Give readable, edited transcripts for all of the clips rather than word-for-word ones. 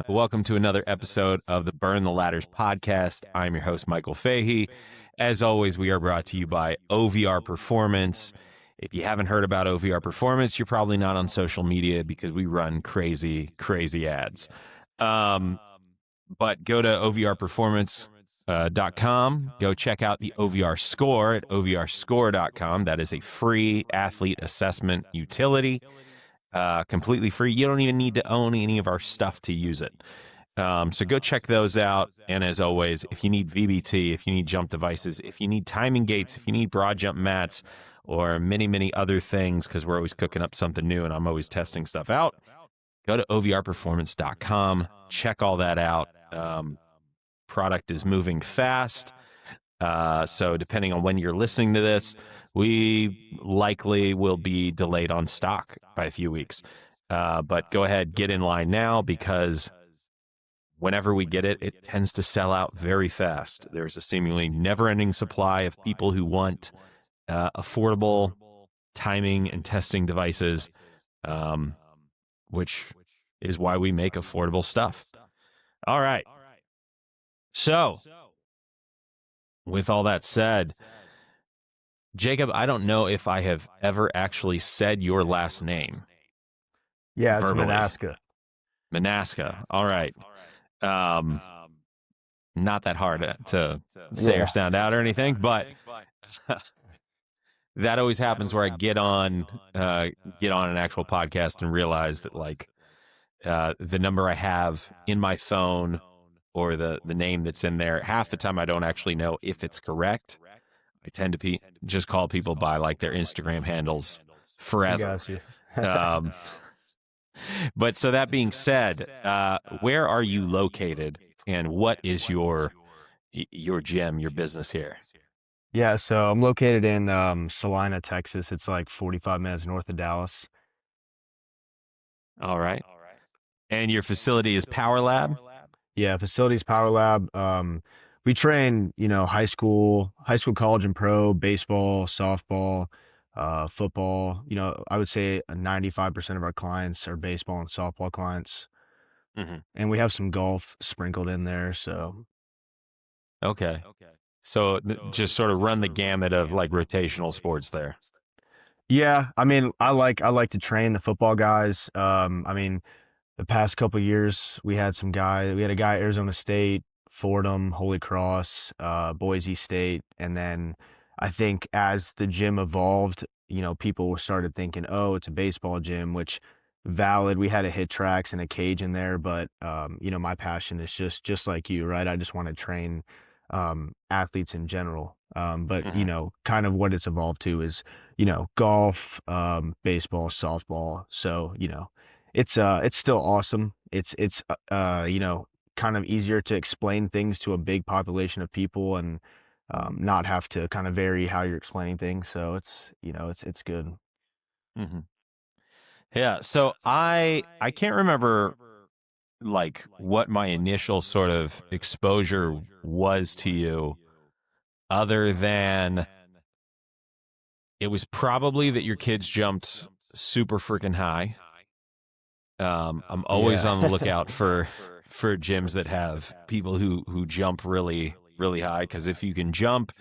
Welcome to another episode of the Burn the Ladders podcast. I'm your host, Michael Fahey. As always, we are brought to you by OVR Performance. If you haven't heard about OVR Performance, you're probably not on social media because we run crazy ads. But go to OVRperformance.com. Go check out the OVR score at OVRscore.com. That is a free athlete assessment utility. Completely free. You don't even need to own any of our stuff to use it. So go check those out. And as always, if you need VBT, if you need jump devices, if you need timing gates, if you need broad jump mats, or many other things, because we're always cooking up something new and I'm always testing stuff out, go to OVRperformance.com. Check all that out. Product is moving fast. So depending on when you're listening to this, we likely will be delayed on stock by a few weeks. But go ahead, get in line now, because whenever we get it, it tends to sell out very fast. There's a seemingly never-ending supply of people who want affordable timing and testing devices, which is why we make affordable stuff. All right. So, with all that said, Jacob, I don't know if I have ever actually said your last name. Yeah, it's verbally. Manaska. Manaska. All right. Not that hard to say or sound out or anything, but that always happens where I get on an actual podcast and realize that the number I have in my phone or the name that's in there, half the time I don't actually know if it's correct. I tend to just call people by their Instagram handles forever. But so that being said, where are you located, and what is your gym, your business here? Yeah, so I'm located in Salina, Texas. It's like 45 minutes north of Dallas. All right. And your facility is Power Lab? Yeah, facilities Power Lab. We train, high school, college, and pro, baseball, softball, football. I would say 95% of our clients are baseball and softball clients. Mm-hmm. And we have some golf sprinkled in there. So, okay. So just sort of run the gamut of rotational sports there. yeah, I mean, I like to train the football guys. The past couple of years, we had a guy at Arizona State, Fordham, Holy Cross, Boise State, and then I think as the gym evolved, people started thinking, oh, it's a baseball gym, which valid. We had a hit tracks and a cage in there, but my passion is just like you, right? I just want to train athletes in general. But kind of what it's evolved to is, golf, baseball, softball. So, it's still awesome. It's kind of easier to explain things to a big population of people and not have to kind of vary how you're explaining things. So it's good. Mm-hmm. Yeah. So I can't remember what my initial sort of exposure was to you, other than it was probably that your kids jumped super freaking high. I'm always on the lookout for gyms that have people who jump really high, because if you can jump,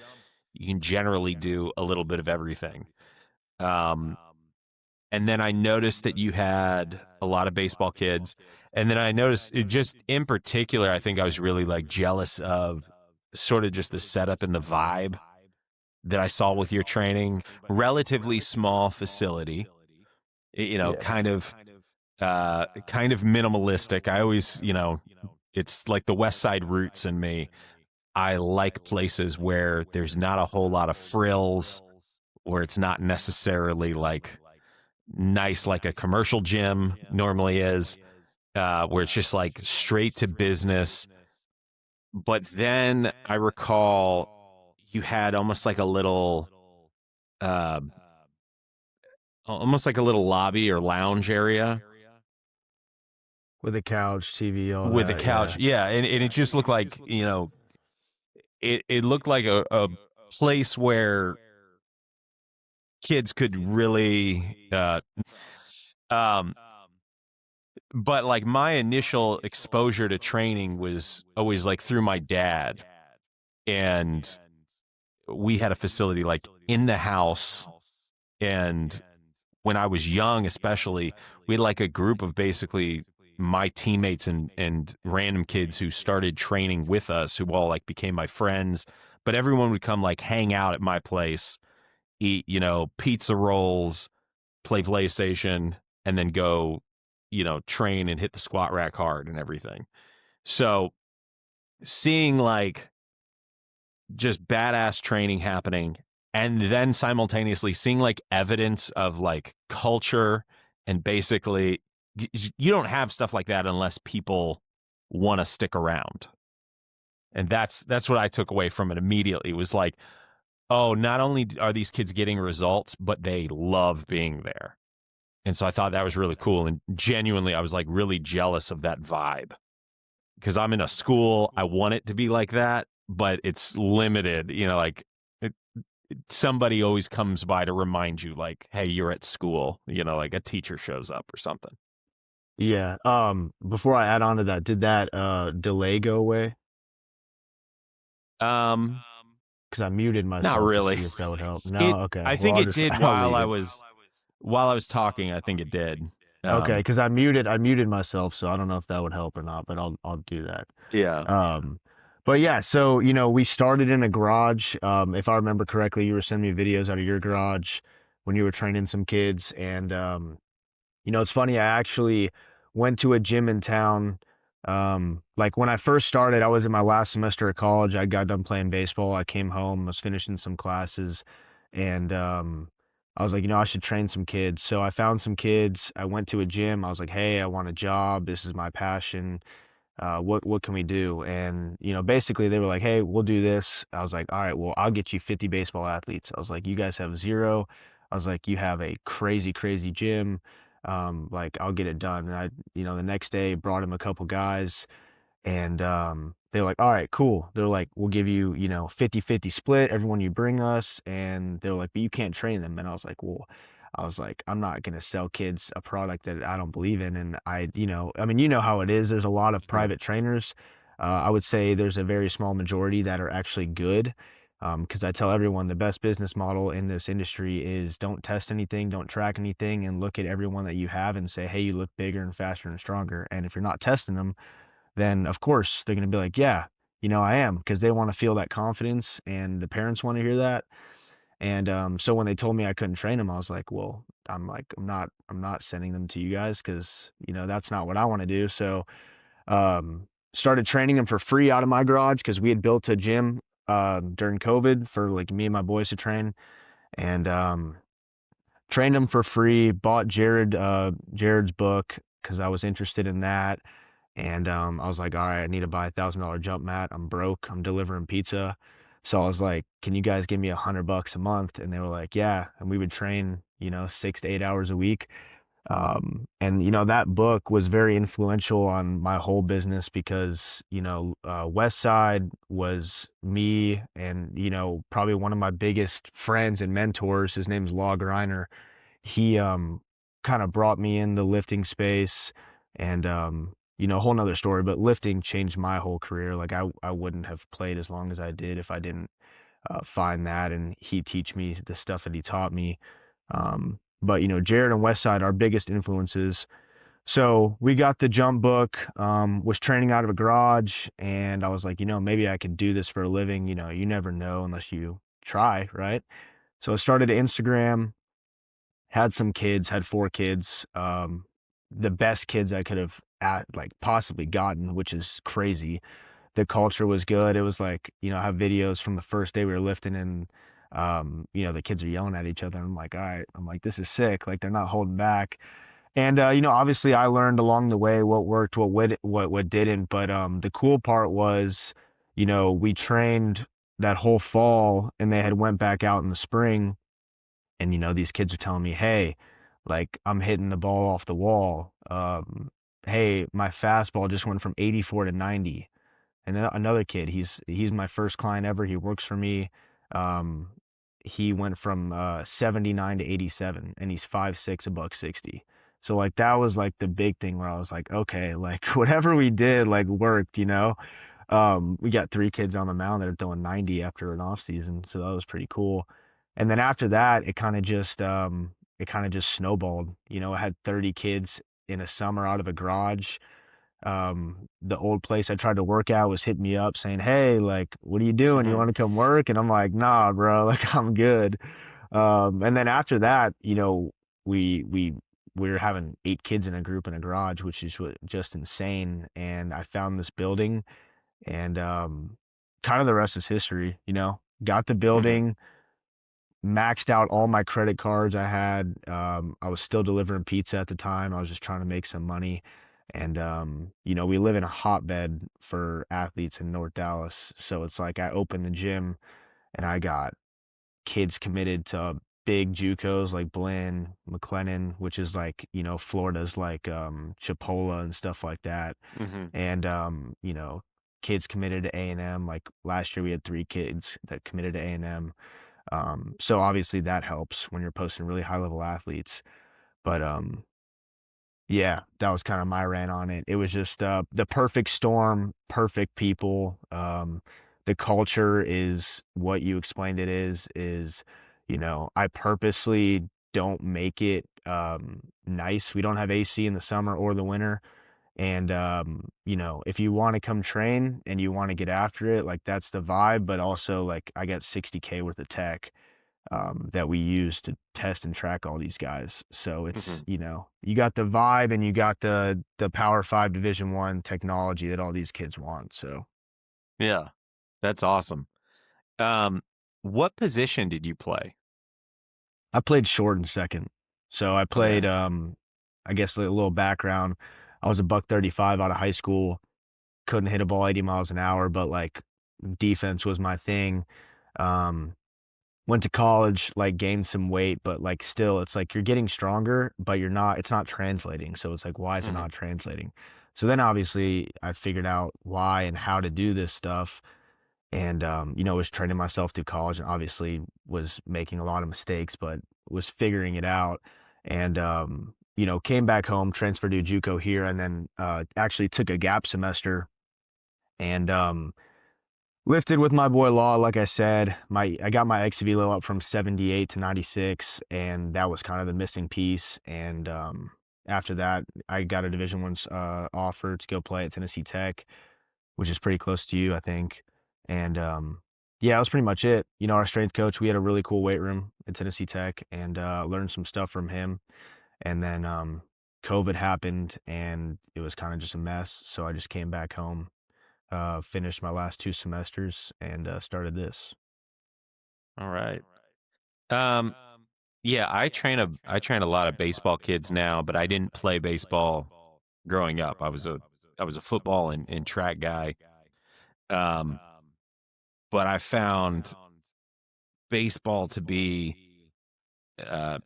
you can generally do a little bit of everything. And then I noticed that you had a lot of baseball kids, and then I noticed just in particular, I think I was really jealous of sort of just the setup and the vibe that I saw with your training. Relatively small facility, kind of minimalistic. I always, it's like the West Side roots in me. I like places where there's not a whole lot of frills, where it's not necessarily nice like a commercial gym normally is, where it's just straight to business. But then I recall you had almost like a little lobby or lounge area With a couch, TV, all with that. a couch. Yeah. And it just looked like, it looked like a place where kids could really but like my initial exposure to training was always like through my dad, and we had a facility like in the house. And when I was young, especially, we had like a group of basically my teammates and random kids who started training with us, who all like became my friends. But everyone would come like hang out at my place, eat, pizza rolls, play PlayStation, and then go, train and hit the squat rack hard and everything. So seeing like just badass training happening, and then simultaneously seeing like evidence of like culture, and basically you don't have stuff like that unless people want to stick around. And that's what I took away from it immediately, was like, oh, not only are these kids getting results, but they love being there. And so I thought that was really cool, and genuinely I was like really jealous of that vibe, because I'm in a school, I want it to be like that, but it's limited, like somebody always comes by to remind you, like, hey, you're at school, like a teacher shows up or something. Yeah. Before I add on to that, did that delay go away? Um, Because I muted Not myself to really. see if that would help. It, No? Okay. I Well, think I'll it just did I'll leave it. while I was talking. I think it did. Okay, Um, because I muted myself, so I don't know if that would help or not, but I'll do that. yeah. Um, but yeah, so we started in a garage. If I remember correctly, you were sending me videos out of your garage when you were training some kids, and it's funny, I actually went to a gym in town. Like when I first started, I was in my last semester of college. I got done playing baseball. I came home, was finishing some classes, and I was like, I should train some kids. So I found some kids. I went to a gym. I was like, hey, I want a job. This is my passion. What can we do? And basically they were like, hey, we'll do this. I was like, all right, well, I'll get you 50 baseball athletes. I was like, you guys have zero. I was like, you have a crazy, crazy gym. Like I'll get it done. And the next day brought him a couple guys, and they're like, all right, cool. They're like, we'll give you, 50-50 split, everyone you bring us. And they're like, but you can't train them. And I was like, well, I'm not going to sell kids a product that I don't believe in. And I mean, you know how it is. There's a lot of Sure. private trainers. I would say there's a very small majority that are actually good. Because I tell everyone the best business model in this industry is don't test anything, don't track anything, and look at everyone that you have and say, hey, you look bigger and faster and stronger. And if you're not testing them, then of course they're going to be like, yeah, I am, because they want to feel that confidence and the parents want to hear that. And so when they told me I couldn't train them, I was like, well, I'm not sending them to you guys, because that's not what I want to do. So started training them for free out of my garage, because we had built a gym during COVID for like me and my boys to train, and trained them for free. Bought Jared's book because I was interested in that. And I was like, all right, I need to buy $1,000 jump mat. I'm broke. I'm delivering pizza. So I was like, can you guys give me $100 a month? And they were like, yeah. And we would train, 6 to 8 hours a week. And that book was very influential on my whole business, because West Side was me, and probably one of my biggest friends and mentors. His name's Law Greiner. He kind of brought me in the lifting space, and a whole nother story, but lifting changed my whole career. Like I wouldn't have played as long as I did if I didn't find that, and he teach me the stuff that he taught me. But Jared and Westside, our biggest influences. So we got the jump book, was training out of a garage, and I was like, maybe I could do this for a living. You never know unless you try, right? So I started Instagram, had some kids, had 4 kids, the best kids I could have like possibly gotten, which is crazy. The culture was good. It was like, I have videos from the first day we were lifting, and the kids are yelling at each other. I'm like, all right, I'm like, this is sick. Like they're not holding back. And obviously I learned along the way what worked, what didn't. But the cool part was, we trained that whole fall, and they had went back out in the spring, and these kids are telling me, hey, like I'm hitting the ball off the wall. Hey, my fastball just went from 84 to 90. And then another kid, he's my first client ever. He works for me. Um, he went from 79 to 87, and he's 5'6", a buck 60. So like that was like the big thing where I was like, okay, like whatever we did like worked, you know. We got 3 kids on the mound that are throwing 90 after an off season, so that was pretty cool. And then after that, it kind of just snowballed. You know, I had 30 kids in a summer out of a garage. The old place I tried to work at was hitting me up saying, "Hey, like, what are you doing? You Hmm. want to come work?" And I'm like, "Nah, bro, like I'm good." And then after that, you know, we were having 8 kids in a group in a garage, which is just insane. And I found this building, and kind of the rest is history. You know, got the Hmm. building, maxed out all my credit cards I had. I was still delivering pizza at the time. I was just trying to make some money. And you know, we live in a hotbed for athletes in North Dallas. So it's like I opened the gym and I got kids committed to big JUCOs like Blinn, McLennan, which is like, you know, Florida's like Chipola and stuff like that. Hmm. And you know, kids committed to A&M. Like last year we had 3 kids that committed to A&M. So obviously that helps when you're posting really high level athletes. But yeah, that was kind of my rant on it. It was just the perfect storm, perfect people. The culture is what you explained it is, you know, I purposely don't make it nice. We don't have AC in the summer or the winter. And you know, if you want to come train and you want to get after it, like that's the vibe, but also like I got 60K worth of tech that we use to test and track all these guys. So it's, Hmm. you know, you got the vibe and you got the Power Five Division One technology that all these kids want. So Yeah, that's awesome. Um, what position did you play? I played short and second. So I Okay. played I guess a little background. I was a buck 35 out of high school. Couldn't hit a ball 80 miles an hour, but like defense was my thing. Um Went to college, like gained some weight, but like still it's like you're getting stronger, but it's not translating. So it's like, why is it Hmm. not translating? So then obviously I figured out why and how to do this stuff. And you know, was training myself through college and obviously was making a lot of mistakes, but was figuring it out. And you know, came back home, transferred to JUCO here, and then actually took a gap semester and lifted with my boy Law, like I said. I got my ex velo up from 78 to 96, and that was kind of the missing piece. And after that, I got a Division 1 offer to go play at Tennessee Tech, which is pretty close to you, I think. And yeah, that was pretty much it. You know, our strength coach, we had a really cool weight room at Tennessee Tech, and learned some stuff from him. And then COVID happened, and it was kind of just a mess. So I just came back home, finished my last 2 semesters, and started this. All right. Um, yeah, I train a lot of baseball kids now, but I didn't play baseball growing up. I was a football and track guy. Um, but I found baseball to be uh,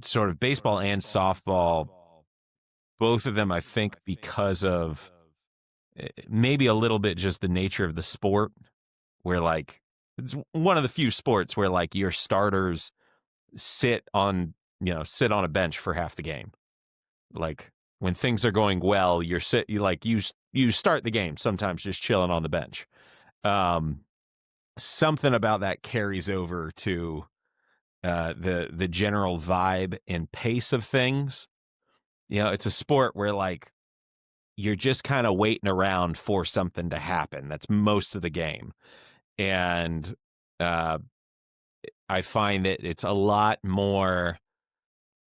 sort of baseball and softball, both of them, I think, because of maybe a little bit just the nature of the sport, where like it's one of the few sports where like your starters sit on a bench for half the game. Like when things are going well, you start the game sometimes just chilling on the bench. Um, Something about that carries over to the general vibe and pace of things. You know, it's a sport where like you're just kind of waiting around for something to happen. That's most of the game. And uh, I find that it's a lot more,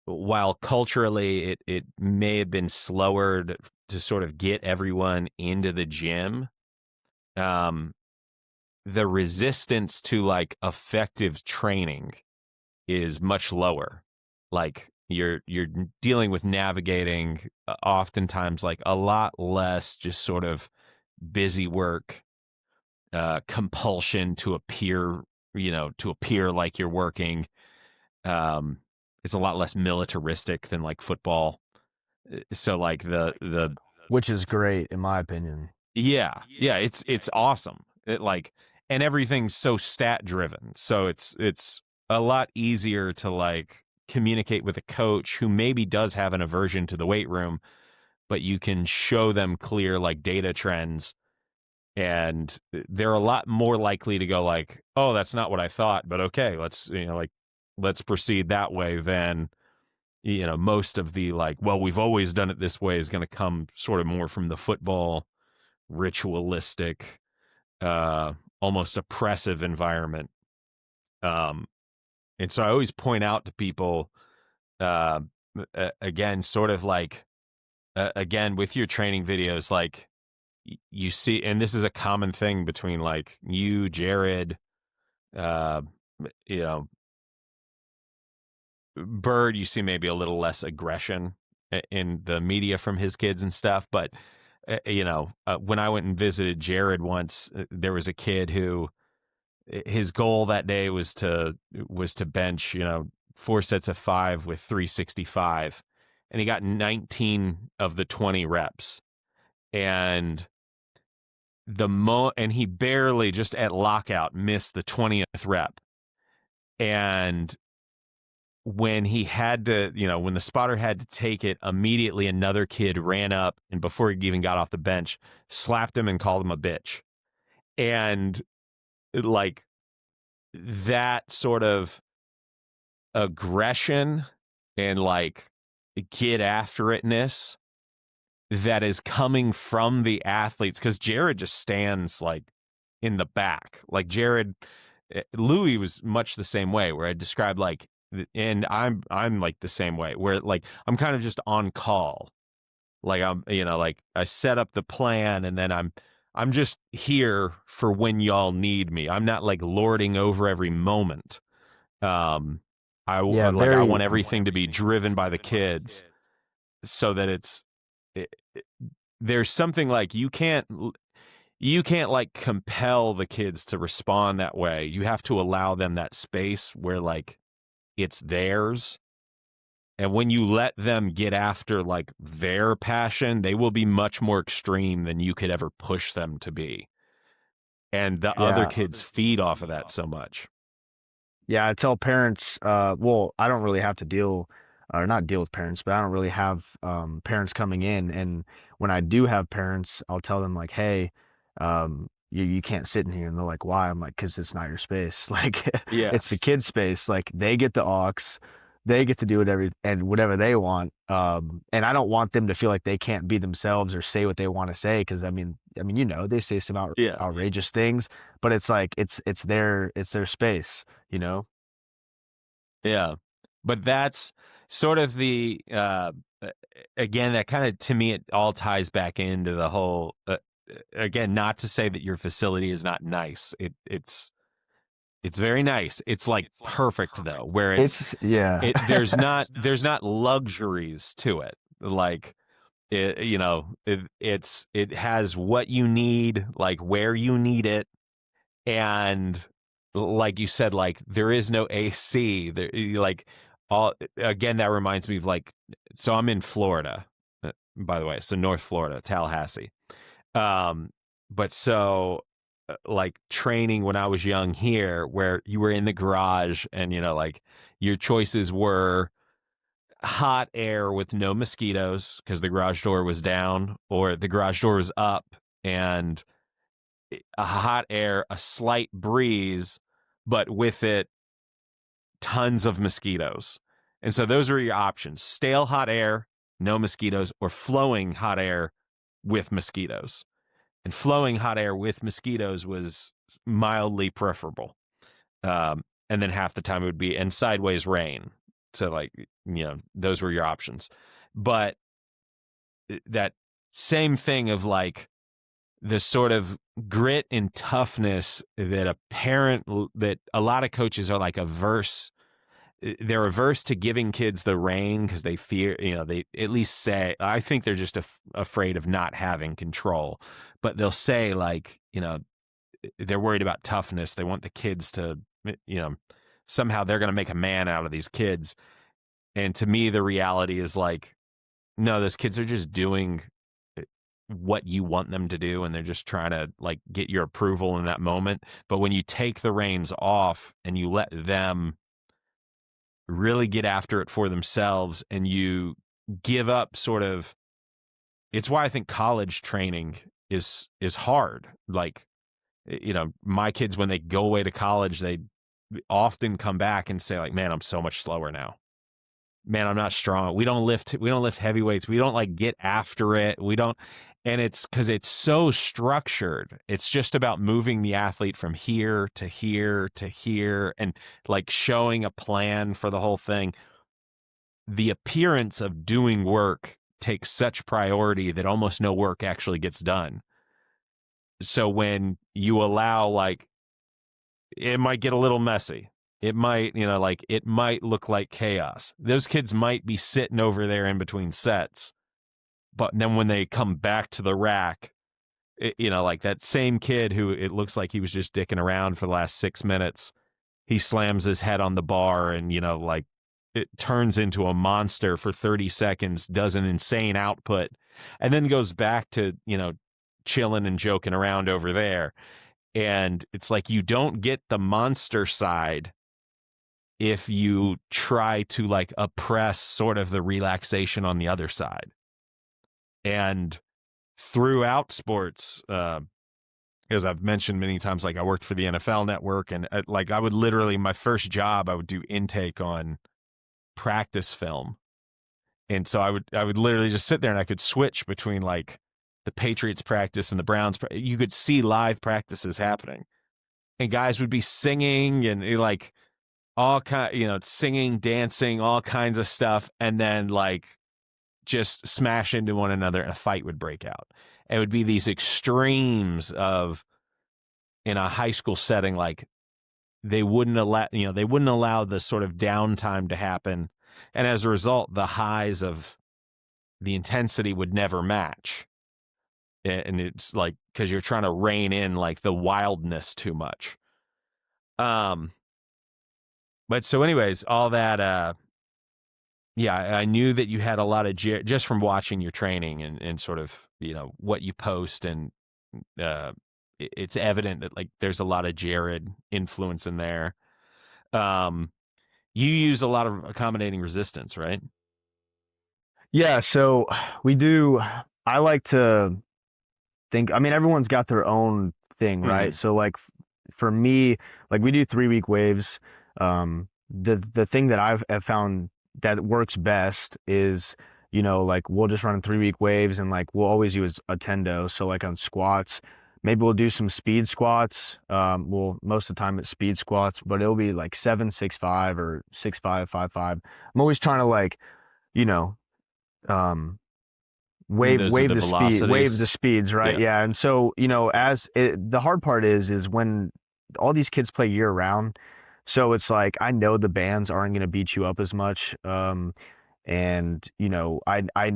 while culturally it may have been slower to sort of get everyone into the gym. Um, the resistance to like effective training is much lower. Like you're dealing with navigating oftentimes like a lot less just sort of busy work, compulsion to appear, to appear like you're working. Um, it's a lot less militaristic than like football. So like the Which is great in my opinion. yeah, it's awesome. It like and everything's so stat driven. So it's a lot easier to like communicate with a coach who maybe does have an aversion to the weight room, but you can show them clear like data trends, and they're a lot more likely to go like, oh, that's not what I thought, but okay, let's proceed that way than, most of the like, well, we've always done it this way is going to come sort of more from the football ritualistic, almost oppressive environment. And so I always point out to people, uh, again, sort of like, again, with your training videos, like you see, and this is a common thing between like you, Jared, uh, you know, Bird, you see maybe a little less aggression in the media from his kids and stuff. But, when I went and visited Jared once, there was a kid who his goal that day was to bench, 4 sets of 5 with 365, and he got 19 of the 20 reps, and and he barely just at lockout missed the 20th rep. And when he had to, when the spotter had to take it, immediately another kid ran up and before he even got off the bench, slapped him and called him a bitch. And like that sort of aggression and like get after itness that is coming from the athletes, because Jared just stands like in the back. Like Jared, Louis was much the same way, where I described like, and I'm like the same way, where like I'm kind of just on call. Like I'm, like I set up the plan and then I'm just here for when y'all need me. I'm not like lording over every moment. Yeah, I very. want everything to be driven by the kids, so that there's something like you can't like compel the kids to respond that way. You have to allow them that space where like it's theirs. And when you let them get after like their passion, they will be much more extreme than you could ever push them to be. And the other Yeah. kids feed off of that so much. Yeah, I tell parents, well, I don't really have to deal, or not deal with parents, but I don't really have parents coming in. And when I do have parents, I'll tell them like, hey, you can't sit in here. And they're like, why? I'm like, because it's not your space. Like, Yeah. it's the kids' space. Like, they get the aux, they get to do whatever they want. And I don't want them to feel like they can't be themselves or say what they want to say. Because I mean, they say some Yeah. outrageous things, but it's like it's their space, you know? Yeah. But that's sort of the again, that kind of, to me, it all ties back into the whole again, not to say that your facility is not nice. It's very nice. It's like perfect though, where It's yeah. there's not luxuries to it. Like it has what you need, like where you need it, and like you said, like there is no AC. There, like all again, that reminds me of like, so I'm in Florida, by the way, so North Florida, Tallahassee. Um, but so like training when I was young here, where you were in the garage and like your choices were hot air with no mosquitoes because the garage door was down, or the garage door was up and a hot air, a slight breeze, but with it, tons of mosquitoes. And so those are your options: stale hot air, no mosquitoes, or flowing hot air with mosquitoes. And flowing hot air with mosquitoes was mildly preferable. And then half the time it would be and sideways rain. So like, those were your options. But that same thing of like the sort of grit and toughness that a lot of coaches are like they're averse to giving kids the rein because they fear, they at least say, I think they're just afraid of not having control, but they'll say like, they're worried about toughness. They want the kids to, somehow they're going to make a man out of these kids. And to me, the reality is like, no, those kids are just doing what you want them to do, and they're just trying to like get your approval in that moment. But when you take the reins off and you let them really get after it for themselves, and you give up sort of. It's why I think college training is hard. Like, my kids, when they go away to college, they often come back and say like, man, I'm so much slower now. Man, I'm not strong. We don't lift heavyweights. We don't like get after it. We don't. And it's because it's so structured. It's just about moving the athlete from here to here to here and like showing a plan for the whole thing. The appearance of doing work takes such priority that almost no work actually gets done. So when you allow, like, it might get a little messy. It might, like, it might look like chaos. Those kids might be sitting over there in between sets, but then when they come back to the rack, like that same kid who it looks like he was just dicking around for the last 6 minutes, he slams his head on the bar and, like, it turns into a monster for 30 seconds, does an insane output, and then goes back to, chilling and joking around over there. And it's like you don't get the monster side if you try to like oppress sort of the relaxation on the other side. And throughout sports, as I've mentioned many times, like I worked for the NFL Network, and like I would literally, my first job, I would do intake on practice film. And so I would literally just sit there and I could switch between like the Patriots practice and the Browns. You could see live practices happening, and guys would be singing and like all kind, singing, dancing, all kinds of stuff, and then like just smash into one another, and a fight would break out. It would be these extremes of, in a high school setting, like they wouldn't allow the sort of downtime to happen, and as a result, the highs of the intensity would never match. And it's like, because you're trying to rein in like the wildness too much. But so anyways, all that, yeah, I knew that you had a lot of just from watching your training and sort of, what you post, and it's evident that like there's a lot of Jared influence in there. You use a lot of accommodating resistance, right? Yeah, so we do. I like to think, I mean, everyone's got their own thing, right? Mm-hmm. So like for me, like we do 3 week waves. The thing that have found that works best is, like we'll just run 3 week waves, and like we'll always use a tendo. So like on squats, maybe we'll do some speed squats. Well, most of the time it's speed squats, but it'll be like 7-6-5 or 6-5-5-5. I'm always trying to like, you know, um Those are the wave velocities. the speeds, right? Yeah. Yeah. And so, the hard part is when all these kids play year round, so it's like I know the bands aren't going to beat you up as much. And I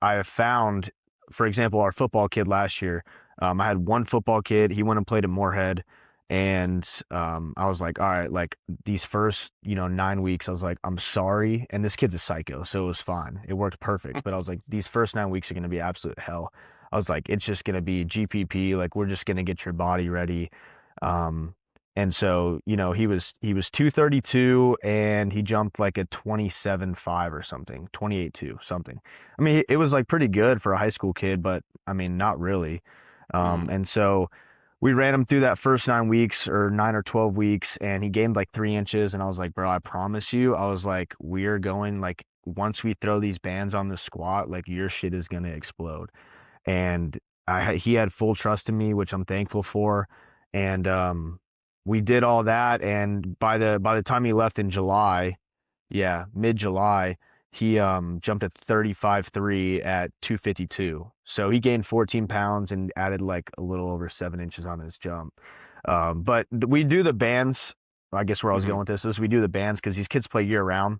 have found, for example, our football kid last year, I had one football kid, he went and played at Moorhead, and I was like, all right, like these first 9 weeks, I was like, I'm sorry, and this kid's a psycho, so it was fine, it worked perfect, but I was like, these first 9 weeks are going to be absolute hell. I was like, it's just going to be GPP, like we're just going to get your body ready. um and so, he was 232, and he jumped like a 27.5 or something, 28.2 something. I mean, it was like pretty good for a high school kid, but I mean, not really. Mm-hmm. And so we ran him through that first 9 weeks, or 9 or 12 weeks, and he gained like 3 inches. And I was like, bro, I promise you, I was like, we're going, like, once we throw these bands on the squat, like your shit is gonna explode. And he had full trust in me, which I'm thankful for. And we did all that, and by the time he left in July, yeah, mid-July, he jumped at 35.3 at 252. So he gained 14 pounds and added like a little over 7 inches on his jump. But we do the bands. I guess where I was Mm-hmm. going with this is we do the bands because these kids play year round,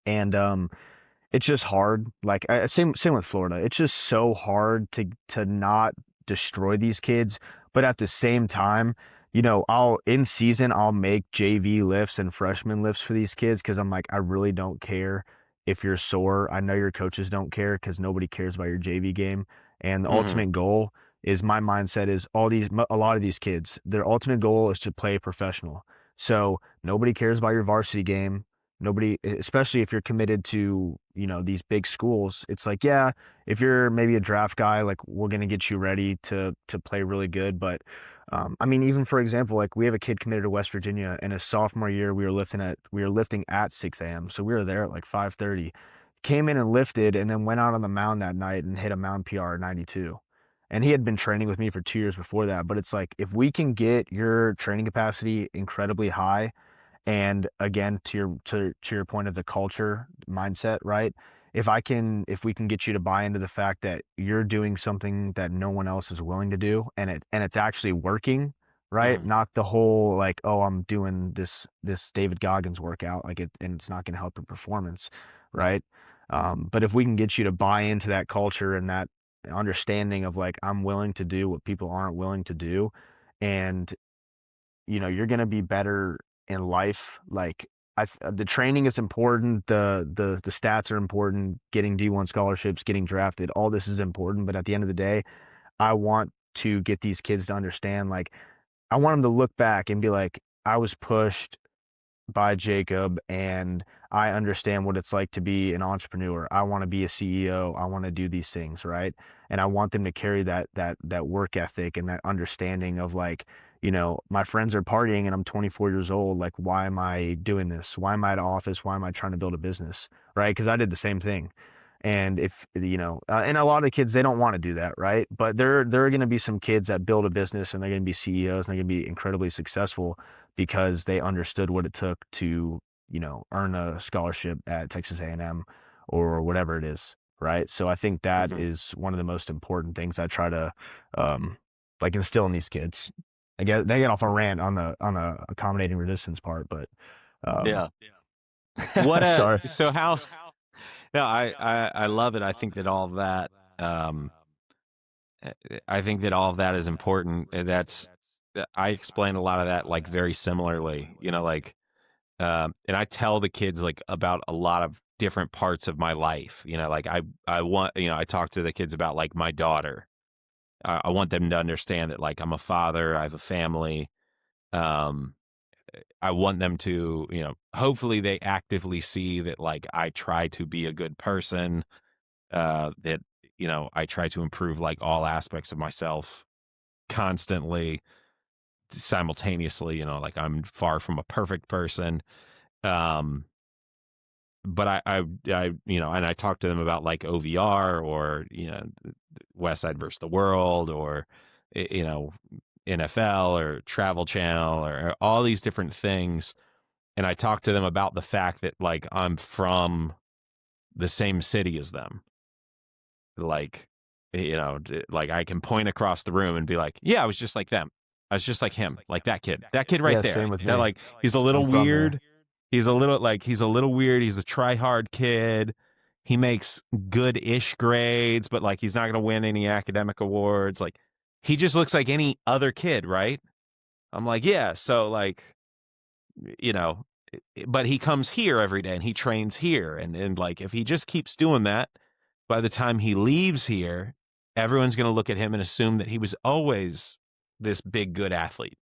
and it's just hard. Like same with Florida. It's just so hard to not destroy these kids, but at the same time, I'll make JV lifts and freshman lifts for these kids because I'm like, I really don't care if you're sore. I know your coaches don't care because nobody cares about your JV game. And the Mm-hmm. ultimate goal is, my mindset is, a lot of these kids, their ultimate goal is to play professional. So nobody cares about your varsity game. Nobody, especially if you're committed to, these big schools, it's like, yeah, if you're maybe a draft guy, like we're gonna get you ready to play really good. But I mean, even for example, like we have a kid committed to West Virginia, and his sophomore year we were lifting at 6 a.m. So we were there at like 5:30. Came in and lifted, and then went out on the mound that night and hit a mound PR at 92. And he had been training with me for 2 years before that. But it's like if we can get your training capacity incredibly high, and again, to your point of the culture mindset, right? If we can get you to buy into the fact that you're doing something that no one else is willing to do, and it's actually working, right? Mhm. Not the whole like, oh, I'm doing this David Goggins workout, like it, and it's not going to help your performance, right? But if we can get you to buy into that culture and that understanding of like, I'm willing to do what people aren't willing to do, and you're gonna be better in life. Like the training is important, the stats are important, getting D1 scholarships, getting drafted, all this is important. But at the end of the day, I want to get these kids to understand, like, I want them to look back and be like, I was pushed by Jacob, and I understand what it's like to be an entrepreneur. I want to be a CEO. I want to do these things, right? And I want them to carry that work ethic and that understanding of like, my friends are partying and I'm 24 years old. Like, why am I doing this? Why am I at office? Why am I trying to build a business? Right? Because I did the same thing. And if and a lot of the kids, they don't want to do that, right? But there are going to be some kids that build a business and they're going to be CEOs and they're going to be incredibly successful because they understood what it took to, earn a scholarship at Texas A&M or whatever it is, right? So I think that Mhm. is one of the most important things I try to um like instill in these kids. I get they get off a rant on the accommodating resistance part, but um Yeah. What sorry. so how no, I love it. I think that all of that um I think that all of that is important. I explain a lot of that like very similarly, like and I tell the kids like about a lot of different parts of my life, like I want, I talk to the kids about like my daughter. I want them to understand that like I'm a father, I have a family. Um I want them to, hopefully they actively see that like I try to be a good person, that I try to improve like all aspects of myself constantly, simultaneously, like I'm far from a perfect person. Um but and I talk to them about like OVR or, West Side versus the World or, you know, NFL or Travel Channel or all these different things. And I talk to them about the fact that like I'm from the same city as them. Like, like I can point across the room and be like, yeah, I was just like them. I was just like him, like that kid right Yeah, there. same with That me. like, he's a I'm little from there. weird. He's a little weird. He's a try hard kid. He makes good ish grades, but like, he's not going to win any academic awards. Like, he just looks like any other kid, right? I'm like, yeah. So like, you know, but he comes here every day and he trains here. And like, if he just keeps doing that, by the time he leaves here, everyone's going to look at him and assume that he was always this big, good athlete.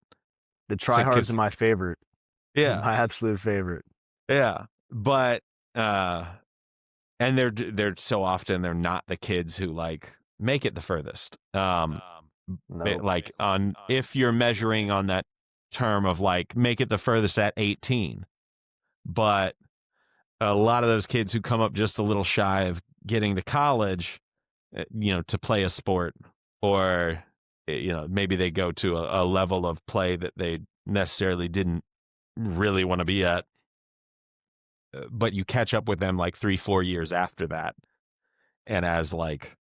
The It's like, tryhards are cause my favorite. yeah, My absolute favorite. yeah. But, uh, and they're so often, they're not the kids who like make it the furthest. Nope. Like on, if you're measuring on that term of like, make it the furthest at 18, but a lot of those kids who come up just a little shy of getting to college, to play a sport, or maybe they go to a level of play that they necessarily didn't really want to be at, but you catch up with them like 3-4 years after that, and as like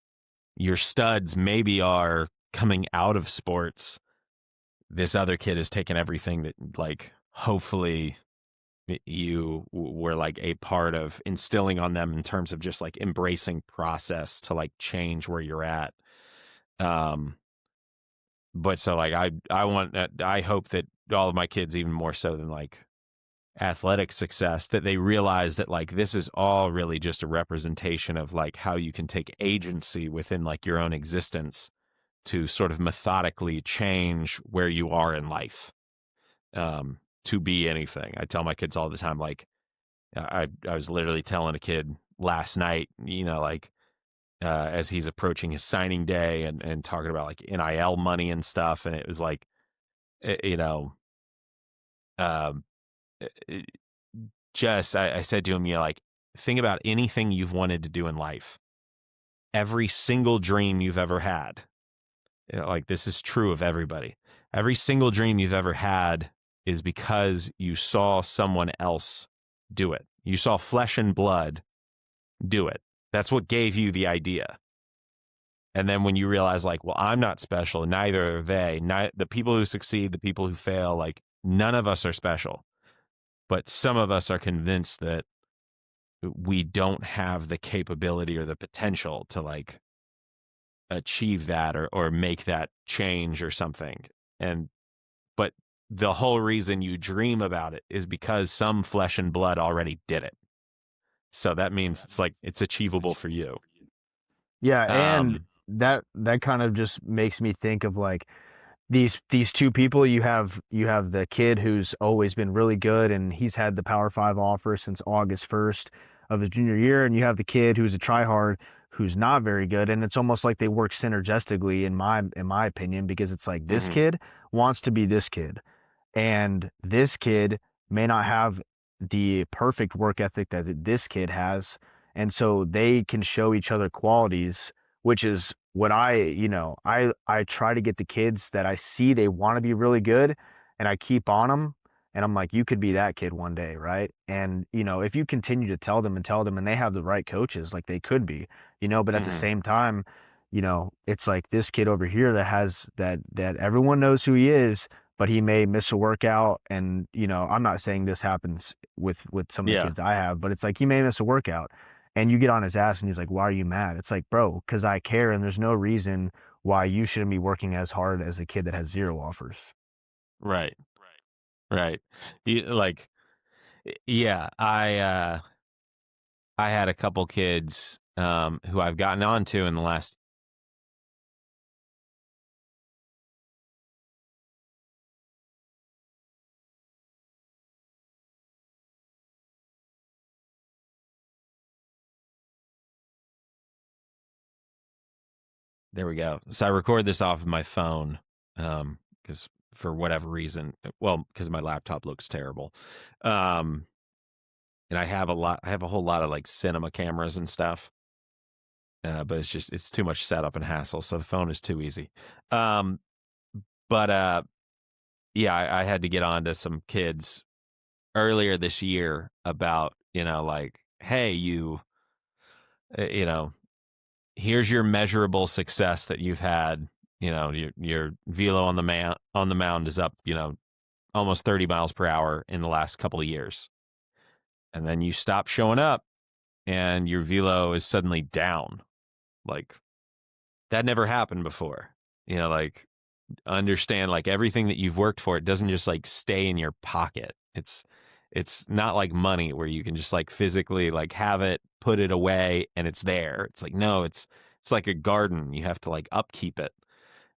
your studs maybe are coming out of sports, this other kid has taken everything that like hopefully you were like a part of instilling on them in terms of just like embracing process to like change where you're at. Um, but so like I hope that all of my kids, even more so than like athletic success, that they realize that like this is all really just a representation of like how you can take agency within like your own existence to sort of methodically change where you are in life. To be anything. I tell my kids all the time, like, I was literally telling a kid last night, like as he's approaching his signing day and talking about like NIL money and stuff, and it was like, you know, um, it- just I said to him, like, think about anything you've wanted to do in life, every single dream you've ever had. Like this is true of everybody. Every single dream you've ever had is because you saw someone else do it. You saw flesh and blood do it. That's what gave you the idea. And then when you realize, like, well, I'm not special, neither are they. The people who succeed, the people who fail, like, none of us are special. But some of us are convinced that we don't have the capability or the potential to, like, achieve that or make that change or something. But the whole reason you dream about it is because some flesh and blood already did it. So that means it's like it's achievable for you. Yeah, and Um, that kind of just makes me think of like these two people. You have the kid who's always been really good and he's had the Power 5 offer since August 1st of his junior year, and you have the kid who's a tryhard who's not very good, and it's almost like they work synergistically in my opinion, because it's like this mhm, kid wants to be this kid. And this kid may not have the perfect work ethic that this kid has. And so they can show each other qualities, which is what I try to get the kids that I see they want to be really good, and I keep on them. And I'm like, you could be that kid one day, right? And, if you continue to tell them and they have the right coaches, like they could be, but at the mhm. same time, it's like this kid over here that has that everyone knows who he is, but he may miss a workout. And I'm not saying this happens with some of the Yeah, kids I have, but it's like he may miss a workout and you get on his ass and he's like, why are you mad? It's like, bro, because I care, and there's no reason why you shouldn't be working as hard as the kid that has zero offers. right, right. Like, yeah, I had a couple kids who I've gotten onto in the last. There we go. So I record this off of my phone because for whatever reason, well, because my laptop looks terrible, um, and I have a whole lot of like cinema cameras and stuff, but it's too much setup and hassle, so the phone is too easy. Um, but yeah, I had to get on to some kids earlier this year about like, hey, you know here's your measurable success that you've had. Your velo on the mound is up, almost 30 miles per hour in the last couple of years. And then you stop showing up and your velo is suddenly down. Like that never happened before. Like understand like everything that you've worked for, it doesn't just like stay in your pocket. It's not like money where you can just like physically like have it, put it away and it's there. It's like no, it's like a garden. You have to like upkeep it,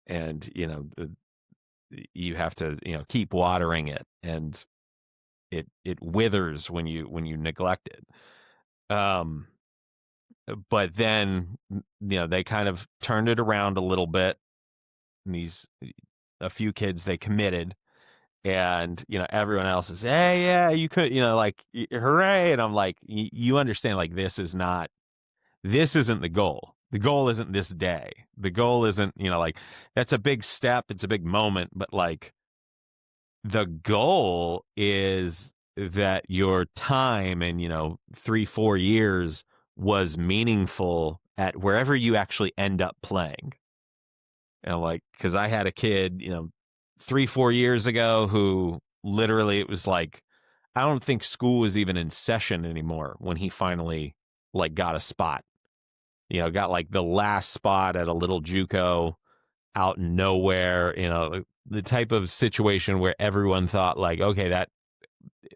and you have to keep watering it, and it withers when you neglect it. But then they kind of turned it around a little bit. And a few kids, they committed, and everyone else is, hey, yeah, you could, like, hooray. And I'm like, you understand, like, this isn't the goal. The goal isn't this day. The goal isn't, like, that's a big step, it's a big moment, but like the goal is that your time and 3-4 years was meaningful at wherever you actually end up playing. And like, because I had a kid 3-4 years ago who literally, it was like, I don't think school was even in session anymore when he finally like got a spot. Got like the last spot at a little JUCO out in nowhere. The type of situation where everyone thought like, okay, that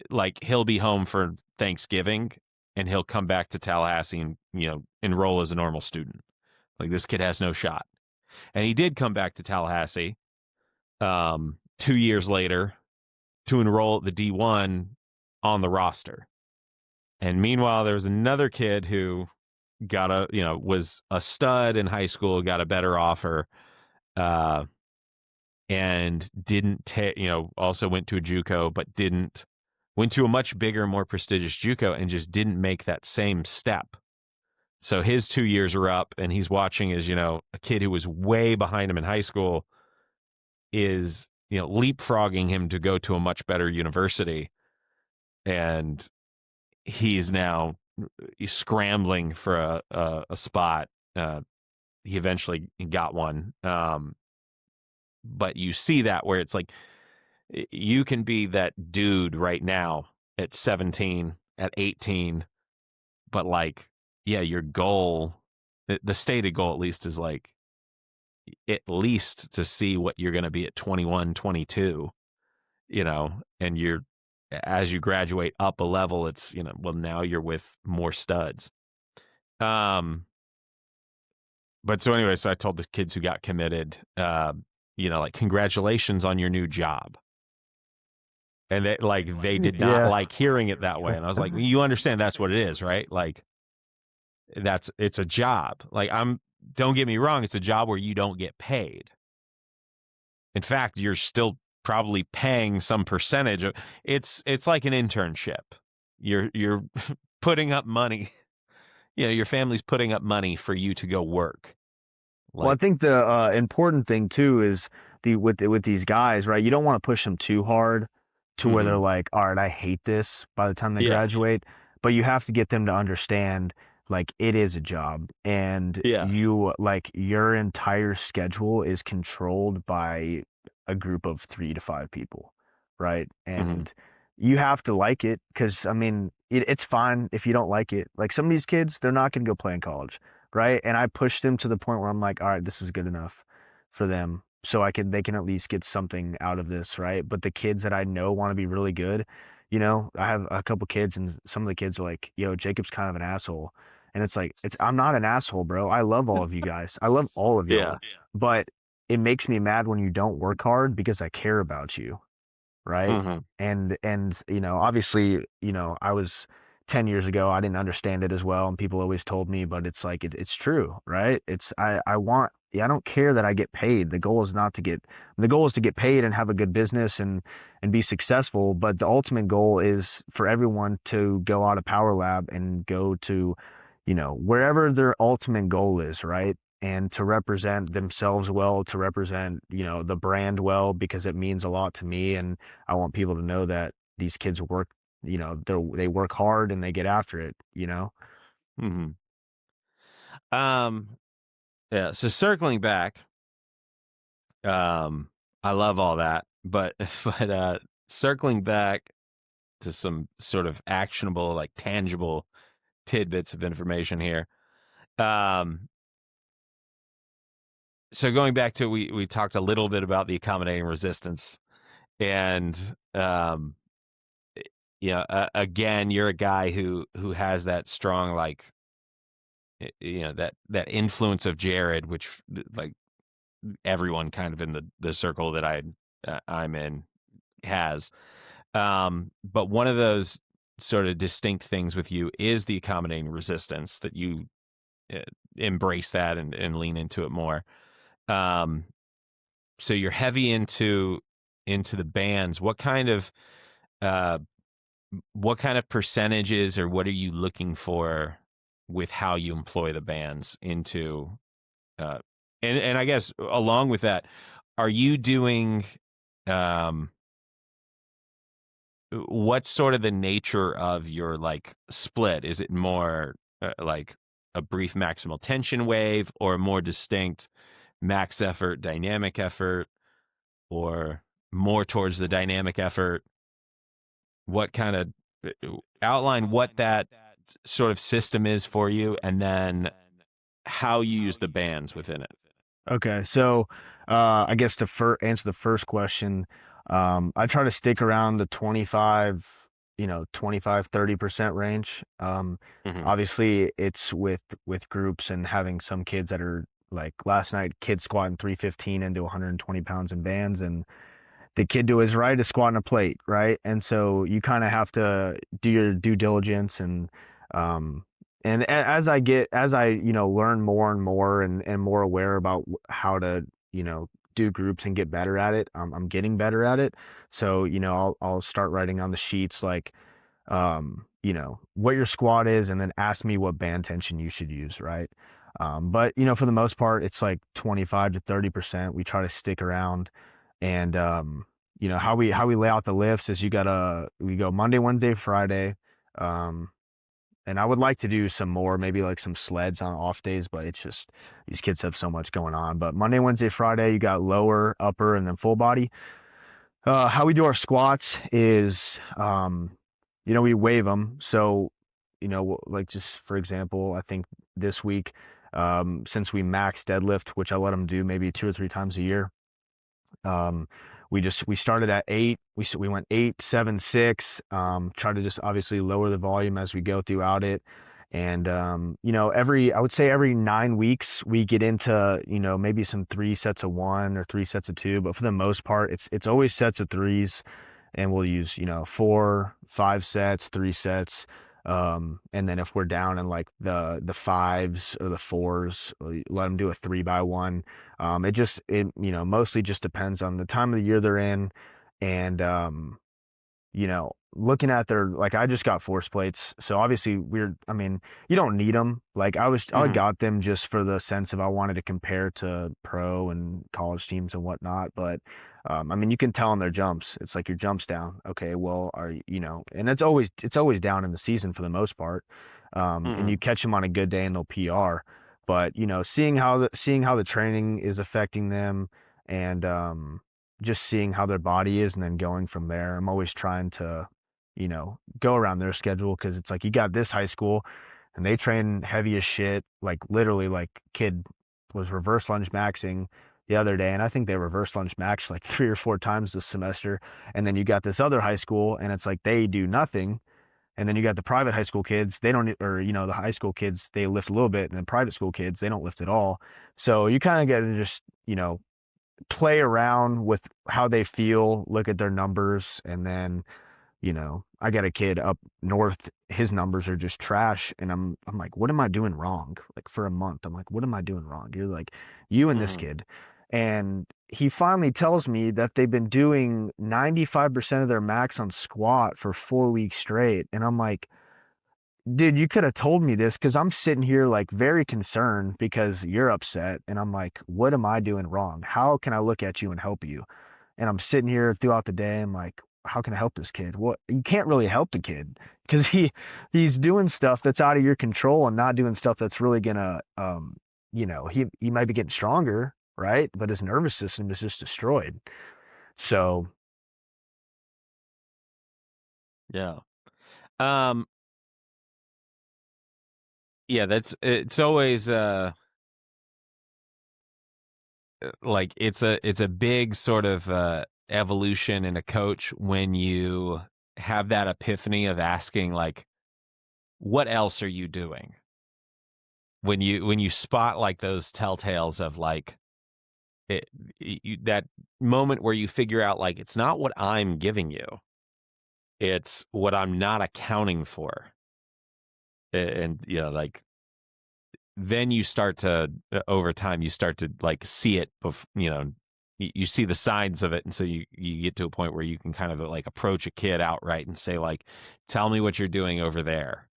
like he'll be home for Thanksgiving and he'll come back to Tallahassee and enroll as a normal student. Like this kid has no shot, and he did come back to Tallahassee 2 years later to enroll at the D1 on the roster. And meanwhile, there was another kid who got was a stud in high school, got a better offer, uh, and didn't take, also went to a JUCO, but went to a much bigger, more prestigious JUCO and just didn't make that same step. So his 2 years are up, and he's watching as, a kid who was way behind him in high school is, leapfrogging him to go to a much better university. And he's now scrambling for a spot. He eventually got one. But you see that where it's like, you can be that dude right now at 17, at 18, but like, yeah, your goal, the stated goal at least, is like at least to see what you're going to be at 21, 22, and as you graduate up a level, it's, well, now you're with more studs. But so anyway, so I told the kids who got committed, like, congratulations on your new job. And they did not Yeah. like hearing it that way. And I was like, you understand that's what it is, right? Like, it's a job. Like, don't get me wrong, it's a job where you don't get paid. In fact, you're still probably paying some percentage of it's like an internship. You're putting up money. Your family's putting up money for you to go work. Well, I Like, think the important thing too is with these guys, right? You don't want to push them too hard to where they're mhm. like, all right, I hate this by the time they Yeah. graduate. But you have to get them to understand like it is a job, and Yeah. you like your entire schedule is controlled by a group of 3 to 5 people, right? Mhm. And you have to like it because I mean it's fine if you don't like it. Like some of these kids, they're not gonna go play in college, right? And I pushed them to the point where I'm like, all right, this is good enough for them. So they can at least get something out of this, right? But the kids that I know want to be really good, I have a couple kids and some of the kids are like, yo, Jacob's kind of an asshole. And it's like, I'm not an asshole, bro. I love all of you guys. I love all of Yeah. y'all. But it makes me mad when you don't work hard because I care about you, right? Mhm. And obviously, I was 10 years ago, I didn't understand it as well, and people always told me, but it's like it's true, right? I don't care that I get paid. The goal is to get paid and have a good business and be successful, but the ultimate goal is for everyone to go out of Power Lab and go to, wherever their ultimate goal is, right? And to represent themselves well, to represent, the brand well, because it means a lot to me. And I want people to know that these kids work, they work hard and they get after it. Mhm. Um, yeah, so circling back, I love all that, but circling back to some sort of actionable, like tangible tidbits of information here. Um, so going back to we talked a little bit about the accommodating resistance, and again, you're a guy who has that strong, like, that influence of Jared, which, like, everyone kind of in the circle that I'm in has. But one of those sort of distinct things with you is the accommodating resistance, that you uh, embrace that and lean into it more. Um, so you're heavy into the bands. Uh, what kind of percentages, or what are you looking for with how you employ the bands into, uh, and I guess along with that, are you doing, um, what's sort of the nature of your, like, split? Is it more like a brief maximal tension wave, or a more distinct max effort, dynamic effort, or more towards the dynamic effort? What kind of, outline what that sort of system is for you, and then how you use the bands within it? Okay, so I guess to answer the first question, I try to stick around the 25-30% range. Hmm. Obviously, it's with groups and having some kids that are like last night, kids squatting 315 into 120 pounds in bands, and the kid to his right is squatting a plate, right? And so you kind of have to do your due diligence um as I learn more and more and more aware about how to do groups and get better at it. I'm getting better at it. So I'll start writing on the sheets like what your squat is, and then ask me what band tension you should use, right? But for the most part, it's like 25 to 30%. We try to stick around, and how we lay out the lifts is we go Monday, Wednesday, Friday, um, and I would like to do some more, maybe like some sleds on off days, but it's just these kids have so much going on. But Monday, Wednesday, Friday, you got lower, upper, and then full body. How we do our squats is, we wave them. So, like just for example, I think this week, since we max deadlift, which I let them do maybe 2 or 3 times a year, um, we started at 8. We went 8, 7, 6. Try to just obviously lower the volume as we go throughout it. And I would say every 9 weeks we get into maybe some 3 sets of 1 or 3 sets of 2, but for the most part it's always sets of threes, and we'll use 4, 5 sets, 3 sets. And then if we're down in like the fives or the fours, we let them do a 3 by 1. It mostly just depends on the time of the year they're in, and looking at their, like, I just got force plates, so obviously I mean, you don't need them. Like I Hmm. got them just for the sense of I wanted to compare to pro and college teams and whatnot. But I mean, you can tell in their jumps. It's like your jumps down. Okay, well, and it's always down in the season for the most part. And Hmm. you catch them on a good day and they'll PR. But seeing how the training is affecting them, and just seeing how their body is and then going from there. I'm always trying to go around their schedule, because it's like you got this high school and they train heavy as shit. Like literally, like kid was reverse lunge maxing the other day, and I think they reverse lunge max like 3 or 4 times this semester. And then you got this other high school, and it's like they do nothing. And then you got the private high school kids, they don't, or the high school kids, they lift a little bit, and then private school kids, they don't lift at all. So you kind of get to just play around with how they feel, look at their numbers, and then I got a kid up north, his numbers are just trash, and I'm like, what am I doing wrong? Like for a month, I'm like, what am I doing wrong? You're like, you and this Hmm. kid. And he finally tells me that they've been doing 95% of their max on squat for 4 weeks straight. And I'm like, dude, you could have told me this, because I'm sitting here like very concerned because you're upset. And I'm like, what am I doing wrong? How can I look at you and help you? And I'm sitting here throughout the day. I'm like, how can I help this kid? What, you can't really help the kid, because he's doing stuff that's out of your control and not doing stuff that's really gonna he might be getting stronger, right? But his nervous system is just destroyed. So Yeah. Um, yeah, it's always like it's a big sort of evolution in a coach when you have that epiphany of asking, like, what else are you doing? When you spot like those telltales of like it, that moment where you figure out, like, it's not what I'm giving you, it's what I'm not accounting for. And like, then you start to, over time you start to like see it you see the signs of it, and so you get to a point where you can kind of like approach a kid outright and say, like, tell me what you're doing over there,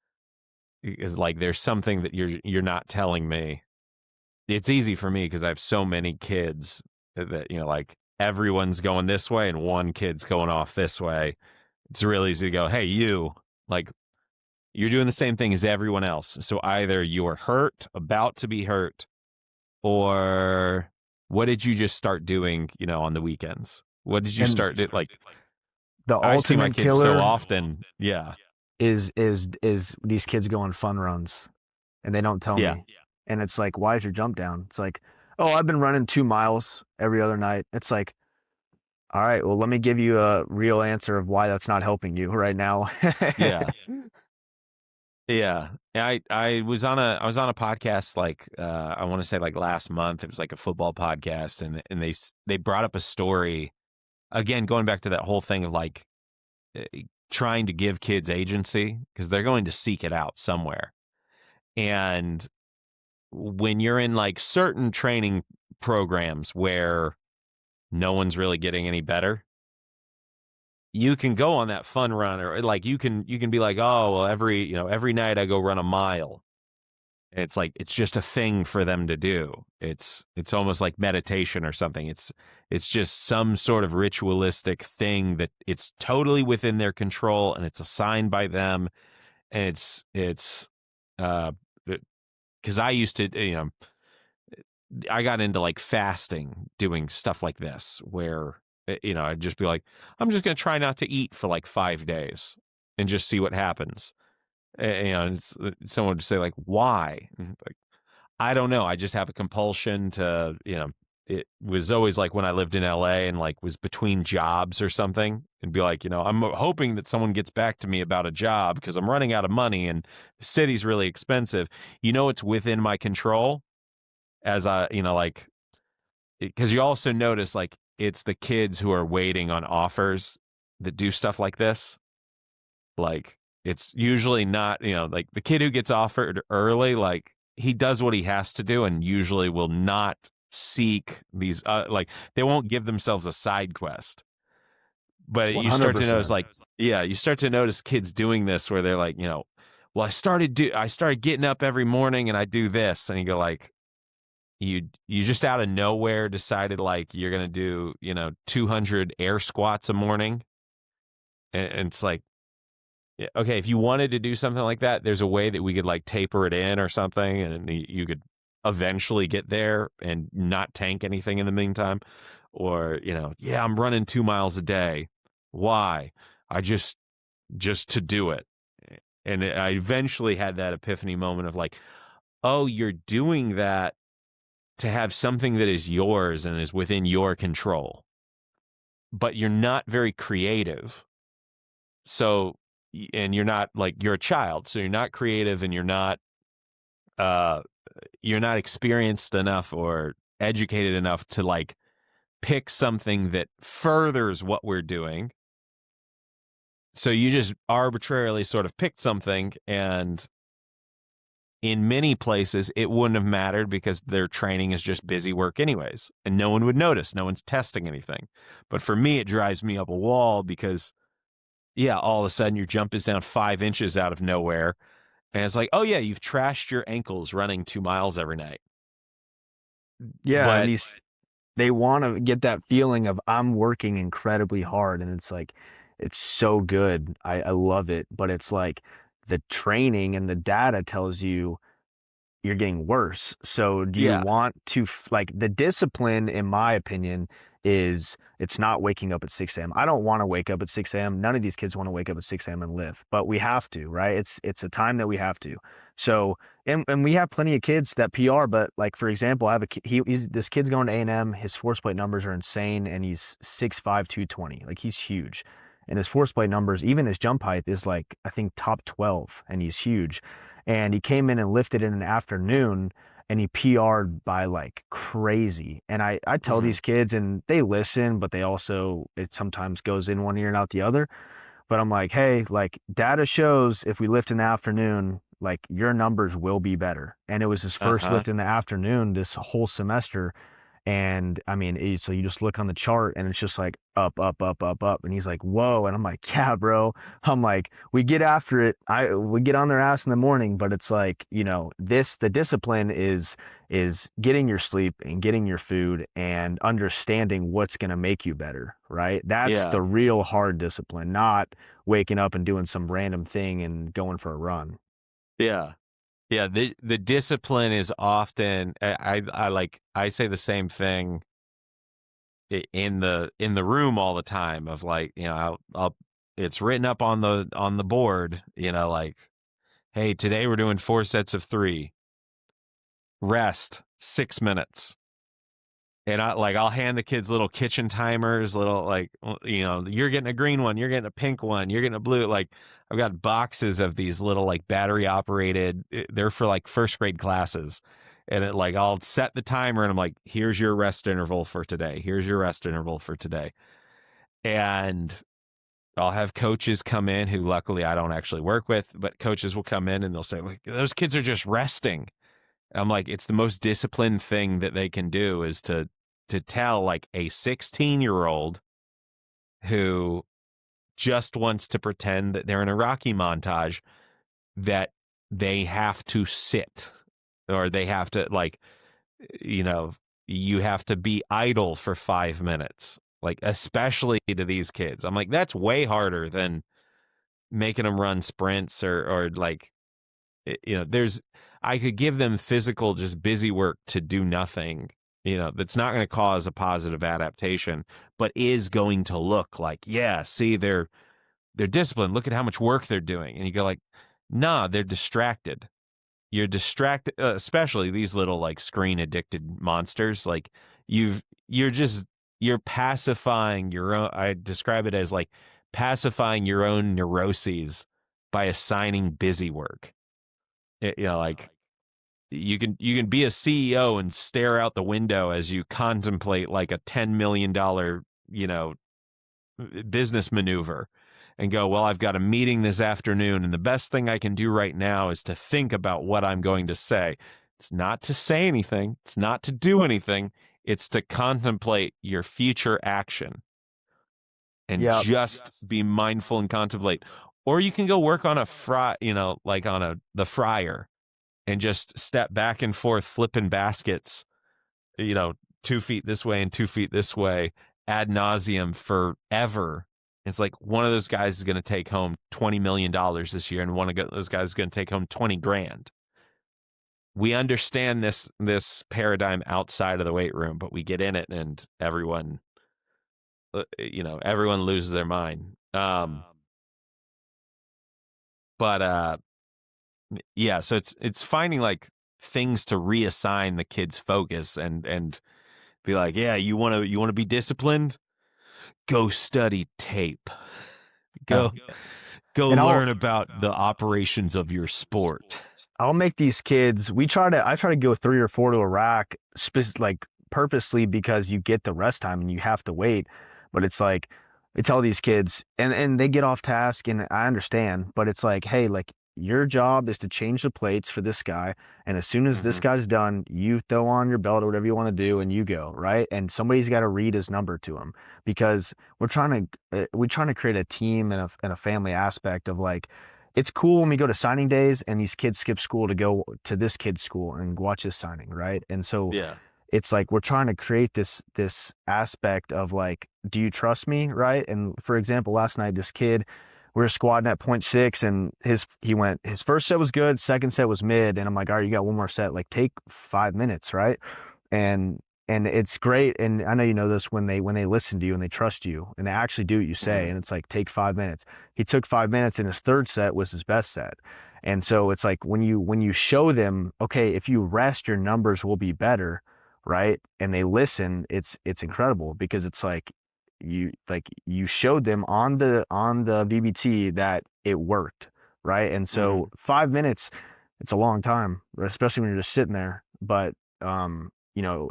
because like there's something that you're not telling me. It's easy for me because I have so many kids that like everyone's going this way and one kid's going off this way. It's real easy to go, hey, like, you're doing the same thing as everyone else. So either you're hurt, about to be hurt, or what did you just start doing, on the weekends? What did you and start it like? the I see my ultimate kids so killer often. Yeah. is these kids go on fun runs and they don't tell Yeah. me. And it's like, why is your jump down? It's like, oh, I've been running 2 miles every other night. It's like, all right, well, let me give you a real answer of why that's not helping you right now. Yeah. Yeah. I was on a podcast, like, I want to say like last month. It was like a football podcast, and they brought up a story again, going back to that whole thing of like trying to give kids agency, because they're going to seek it out somewhere. And when you're in like certain training programs where no one's really getting any better, you can go on that fun run, or like you can be like, oh well, every night I go run a mile. And it's like it's just a thing for them to do. It's almost like meditation or something. It's just some sort of ritualistic thing that it's totally within their control, and it's assigned by them. And it's because I used to, I got into like fasting, doing stuff like this, where I'd just be like, I'm just going to try not to eat for like 5 days and just see what happens. Someone would say like, why? Like, I don't know. I just have a compulsion to, it was always like when I lived in LA and like was between jobs or something, and be like, I'm hoping that someone gets back to me about a job because I'm running out of money and the city's really expensive. It's within my control, as like, because you also notice like it's the kids who are waiting on offers that do stuff like this. Like, it's usually not, like the kid who gets offered early, like he does what he has to do and usually will not seek these, like they won't give themselves a side quest. But you start to notice 100%. like, yeah, you start to notice kids doing this where they're like, well, I started getting up every morning and I do this. And you go like, you just out of nowhere decided like you're going to do, 200 air squats a morning. And it's like, yeah, okay, if you wanted to do something like that, there's a way that we could like taper it in or something, and you could eventually get there and not tank anything in the meantime. Or, yeah, I'm running 2 miles a day. Why? I just to do it. And I eventually had that epiphany moment of like, oh, you're doing that to have something that is yours and is within your control, but you're not very creative. So, and you're not like, you're a child, so you're not creative, and uh you're not experienced enough or educated enough to like pick something that furthers what we're doing. So you just arbitrarily sort of picked something, and in many places it wouldn't have mattered because their training is just busy work anyways, and no one would notice. No one's testing anything. But for me, it drives me up a wall because, yeah, all of a sudden your jump is down 5 inches out of nowhere. And it's like, oh, yeah, you've trashed your ankles running 2 miles every night. Yeah, and But they want to get that feeling of I'm working incredibly hard, and it's like it's so good. I love it, but it's like the training and the data tells you you're getting worse. So do you yeah, want to like the discipline, in my opinion, is it's not waking up at 6 a.m. I don't want to wake up at 6 a.m. None of these kids want to wake up at 6 a.m. and live, but we have to, right? It's a time that we have to. So and we have plenty of kids that PR, but like for example, I have he's this kid's going to A&M. His force plate numbers are insane, and he's 6'5", 220. Like he's huge. And his force plate numbers, even his jump height is like I think top 12, and he's huge. And he came in and lifted in an afternoon, and he PR'd by like crazy. And I tell mhm, these kids and they listen, but they also, it sometimes goes in one ear and out the other. But I'm like, hey, like data shows if we lift in the afternoon, like your numbers will be better. And it was his first uh-huh, lift in the afternoon this whole semester. And I mean, so you just look on the chart and it's just like up, up, up, up, up. And he's like, whoa. And I'm like, yeah, bro. I'm like, we get after it. We get on their ass in the morning, but it's like, the discipline is getting your sleep and getting your food and understanding what's going to make you better, right? That's yeah, the real hard discipline, not waking up and doing some random thing and going for a run. yeah, yeah. The discipline is often, I like, I say the same thing in the room all the time of like, I'll it's written up on the board, like, hey, today we're doing 4 sets of 3, rest 6 minutes. And I'll hand the kids little kitchen timers, little like, you're getting a green one, you're getting a pink one, you're getting a blue. Like I've got boxes of these little like battery operated. They're for like first grade classes, and it like I'll set the timer and I'm like, here's your rest interval for today. Here's your rest interval for today. And I'll have coaches come in who luckily I don't actually work with, but coaches will come in and they'll say, like, those kids are just resting. And I'm like, it's the most disciplined thing that they can do is to tell like a 16-year-old who just wants to pretend that they're in a Rocky montage that they have to sit or they have to like, you know, you have to be idle for 5 minutes, like especially to these kids. I'm like, that's way harder than making them run sprints or like, there's, I could give them physical, just busy work to do nothing, that's not going to cause a positive adaptation, but is going to look like, yeah, see, they're disciplined. Look at how much work they're doing. And you go like, nah, they're distracted. You're distracted, especially these little like screen addicted monsters. Like you're just, you're pacifying your own. I describe it as like pacifying your own neuroses by assigning busy work. Like you can be a CEO and stare out the window as you contemplate like a $10 million, business maneuver and go, well, I've got a meeting this afternoon, and the best thing I can do right now is to think about what I'm going to say. It's not to say anything. It's not to do anything. It's to contemplate your future action and Yeah. just be mindful and contemplate. Or you can go work on like on the fryer and just step back and forth, flipping baskets, you know, 2 feet this way and 2 feet this way ad nauseum forever. It's like one of those guys is going to take home $20 million this year, and one of those guys is going to take home 20 grand. We understand this paradigm outside of the weight room, but we get in it and everyone loses their mind. But yeah, so it's finding like things to reassign the kids' focus and be like, yeah, you want to be disciplined? Go study tape. Yeah. Go And learn about the operations of your sport. I'll make these kids. I try to go 3 or 4 to a rack, like purposely because you get the rest time and you have to wait. But it's like I tell these kids, and they get off task, and I understand. But it's like, hey, like your job is to change the plates for this guy, and as soon as this Mm-hmm. guy's done, you throw on your belt or whatever you want to do, and you go, right. And somebody's got to read his number to him because we're trying to create a team and a family aspect of like it's cool when we go to signing days and these kids skip school to go to this kid's school and watch his signing, right? And so Yeah. it's like we're trying to create this aspect of like, do you trust me, right? And for example, last night this kid, we were squatting at point 0.6 and his first set was good, second set was mid, and I'm like, all right, you got one more set, like take 5 minutes, right? And and it's great, and I know you know this when they listen to you and they trust you and they actually do what you say, Mm-hmm. and it's like take 5 minutes. He took 5 minutes, and his third set was his best set. And so it's like when you show them, okay, if you rest, your numbers will be better, right? And they listen, it's incredible because it's like you showed them on the VBT that it worked, right? And Mm-hmm. so 5 minutes, it's a long time, especially when you're just sitting there. But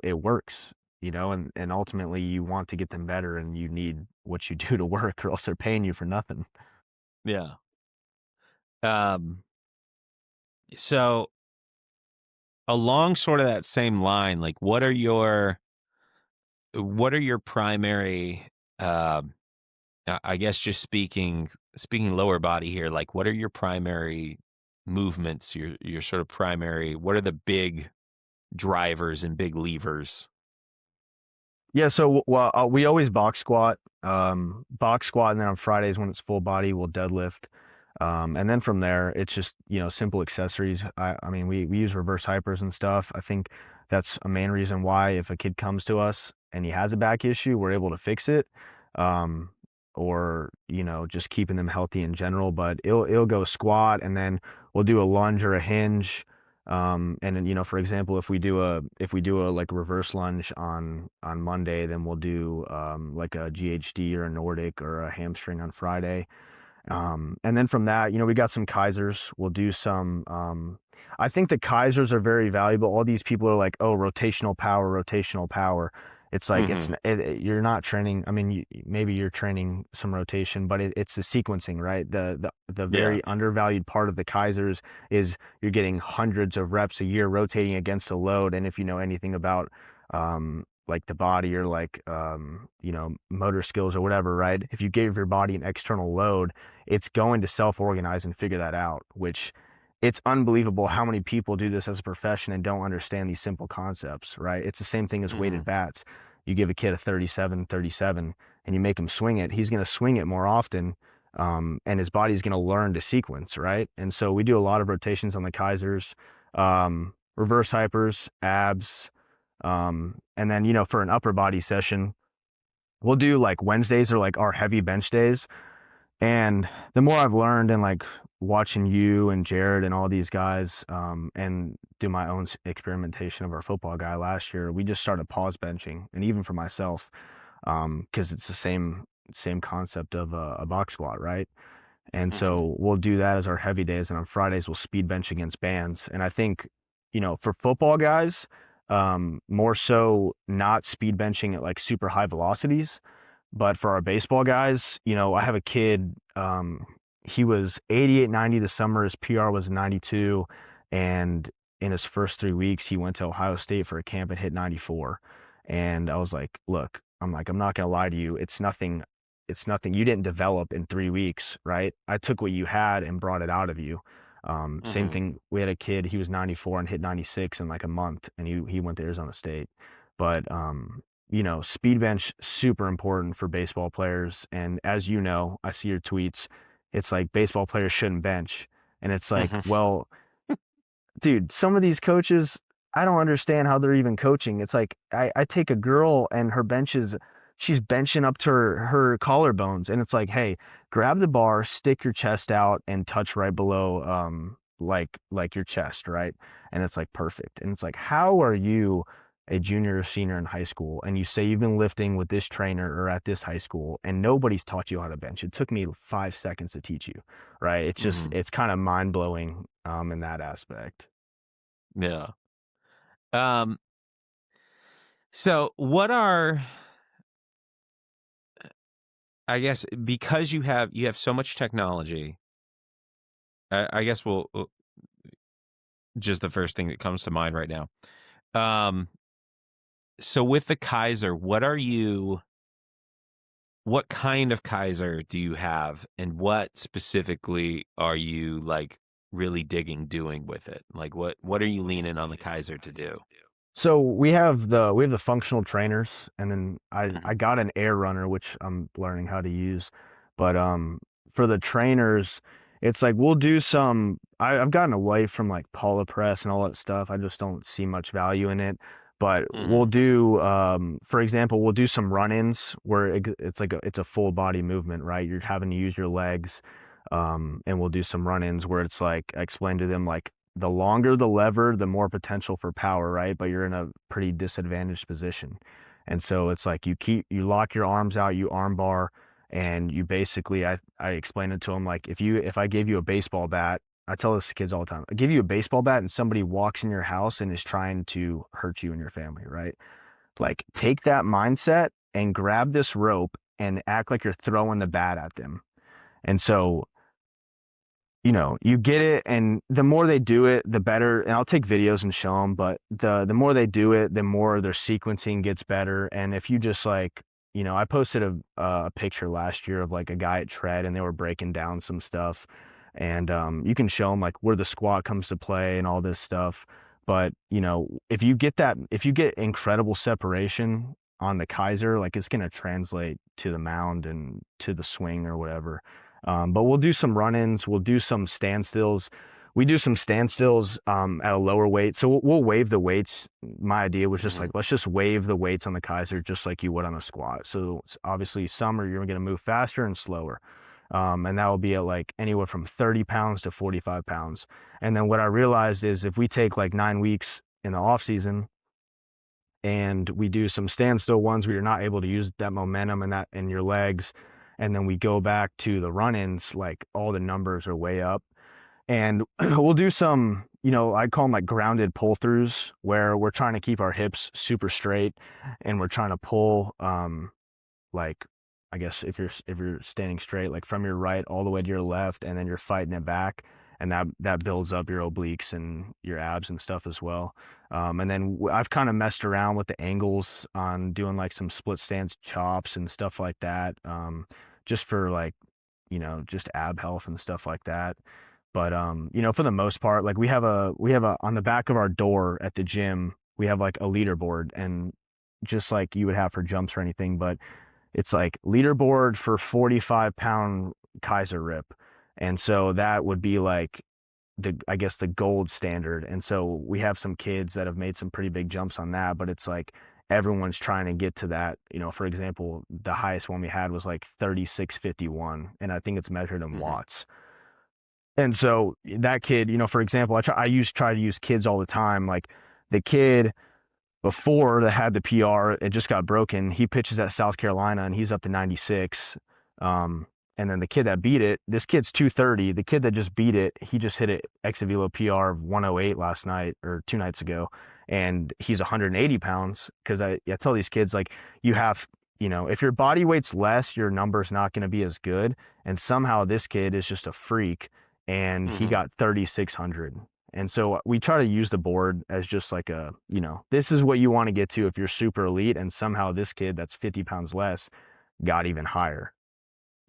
it works, and ultimately you want to get them better and you need what you do to work or else they're paying you for nothing. Yeah. Um. So along sort of that same line, like what are your primary? Uh, I guess just speaking lower body here. Like, what are your primary movements? Your sort of primary. What are the big drivers and big levers? Yeah, so well, we always box squat, and then on Fridays when it's full body, we'll deadlift. And then from there, it's just, simple accessories. I mean, we use reverse hypers and stuff. I think that's a main reason why if a kid comes to us and he has a back issue, we're able to fix it. Um, or, just keeping them healthy in general. But it'll go squat, and then we'll do a lunge or a hinge. And then, for example, if we do a like reverse lunge on Monday, then we'll do like a GHD or a Nordic or a hamstring on Friday. And then from that, we got some Kaisers. We'll do some. I think the Kaisers are very valuable. All these people are like, oh, rotational power, rotational power. It's like Mm-hmm. you're not training. I mean, maybe you're training some rotation, but it's the sequencing, right? The Yeah. very undervalued part of the Kaisers is you're getting hundreds of reps a year rotating against a load. And if you know anything about like the body or like motor skills or whatever, right? If you give your body an external load, it's going to self-organize and figure that out, which it's unbelievable how many people do this as a profession and don't understand these simple concepts, right? It's the same thing as Mm-hmm. weighted bats. You give a kid a 37 and you make him swing it, he's going to swing it more often. And his body's going to learn to sequence, right? And so we do a lot of rotations on the Kaisers, reverse hypers, abs, and then, for an upper body session, we'll do like Wednesdays are like our heavy bench days. And the more I've learned and like watching you and Jared and all these guys, and do my own experimentation of our football guy last year, we just started pause benching. And even for myself, because it's the same concept of a box squat, right? And Mm-hmm. so we'll do that as our heavy days. And on Fridays, we'll speed bench against bands. And I think, for football guys, more so not speed benching at like super high velocities. But for our baseball guys, I have a kid, he was 88, 90 this summer. His PR was 92. And in his first 3 weeks, he went to Ohio State for a camp and hit 94. And I was like, look, I'm not going to lie to you. It's nothing you didn't develop in 3 weeks, right? I took what you had and brought it out of you. Same Mm-hmm. thing. We had a kid, he was 94 and hit 96 in like a month, and he went to Arizona State. But speed bench super important for baseball players. And as you know, I see your tweets. It's like baseball players shouldn't bench, and it's like, Mm-hmm. well, dude, some of these coaches, I don't understand how they're even coaching. It's like I take a girl and she's benching up to her collarbones, and it's like, hey, grab the bar, stick your chest out, and touch right below like your chest, right? And it's like perfect. And it's like, how are you a junior or senior in high school and you say you've been lifting with this trainer or at this high school and nobody's taught you how to bench? It took me 5 seconds to teach you, right? Mm-hmm. It's kind of mind blowing in that aspect. Yeah. Um, so what are, I guess, because you have so much technology, I guess just the first thing that comes to mind right now. Um, so with the Kaiser, what kind of Kaiser do you have, and what specifically are you like really doing with it? Like what are you leaning on the Kaiser to do? So we have the functional trainers, and then I Mhm. I got an air runner which I'm learning how to use. But for the trainers, it's like we'll do some. I've gotten away from like Paula press and all that stuff. I just don't see much value in it. But we'll Mhm. do, for example, we'll do some run-ins where it's like it's a full body movement, right? You're having to use your legs, and we'll do some run-ins where it's like I explain to them like the longer the lever, the more potential for power, right? But you're in a pretty disadvantaged position. And so it's like you lock your arms out, you arm bar, and you basically I explain it to them like if I gave you a baseball bat, I tell this to kids all the time. I give you a baseball bat and somebody walks in your house and is trying to hurt you and your family, right? Like take that mindset and grab this rope and act like you're throwing the bat at them. And so you get it, and the more they do it, the better. And I'll take videos and show them, but the more they do it, the more their sequencing gets better. And if you just like, I posted a picture last year of like a guy at Tread, and they were breaking down some stuff, and you can show them like where the squat comes to play and all this stuff. But if you get incredible separation on the Kaiser, like it's gonna translate to the mound and to the swing or whatever. But we'll do some run-ins. We'll do some standstills. We do some standstills at a lower weight. So we'll wave the weights. My idea was just like, Mhm. let's just wave the weights on the Kaiser just like you would on a squat. So obviously some are you're going to move faster and slower. And that will be at like anywhere from 30 pounds to 45 pounds. And then what I realized is if we take like 9 weeks in the off season and we do some standstill ones where you're not able to use that momentum and that in your legs, and then we go back to the run-ins, like all the numbers are way up. And we'll do some I call them like grounded pull throughs where we're trying to keep our hips super straight and we're trying to pull, like, I guess if you're standing straight, like from your right all the way to your left, and then you're fighting it back, and that builds up your obliques and your abs and stuff as well. And then I've kind of messed around with the angles on doing like some split stance chops and stuff like that, just for like, just ab health and stuff like that. But for the most part, like we have a on the back of our door at the gym, we have like a leaderboard, and just like you would have for jumps or anything, but it's like leaderboard for 45-pound Kaiser rip. And so that would be like I guess the gold standard. And so we have some kids that have made some pretty big jumps on that, but it's like everyone's trying to get to that. For example, the highest one we had was like 3651, and I think it's measured in Mm-hmm. watts. And so that kid, for example, I try to use kids all the time. Like the kid before that had the PR, it just got broken. He pitches at South Carolina and he's up to 96. And then the kid that beat it, this kid's 230. The kid that just beat it, he just hit an exit velo PR of 108 last night or 2 nights ago. And he's 180 pounds. Because I tell these kids, like, you have, if your body weight's less, your number's not going to be as good. And somehow this kid is just a freak and he Mm-hmm. got 3,600. And so we try to use the board as just like this is what you want to get to if you're super elite. And somehow this kid that's 50 pounds less got even higher.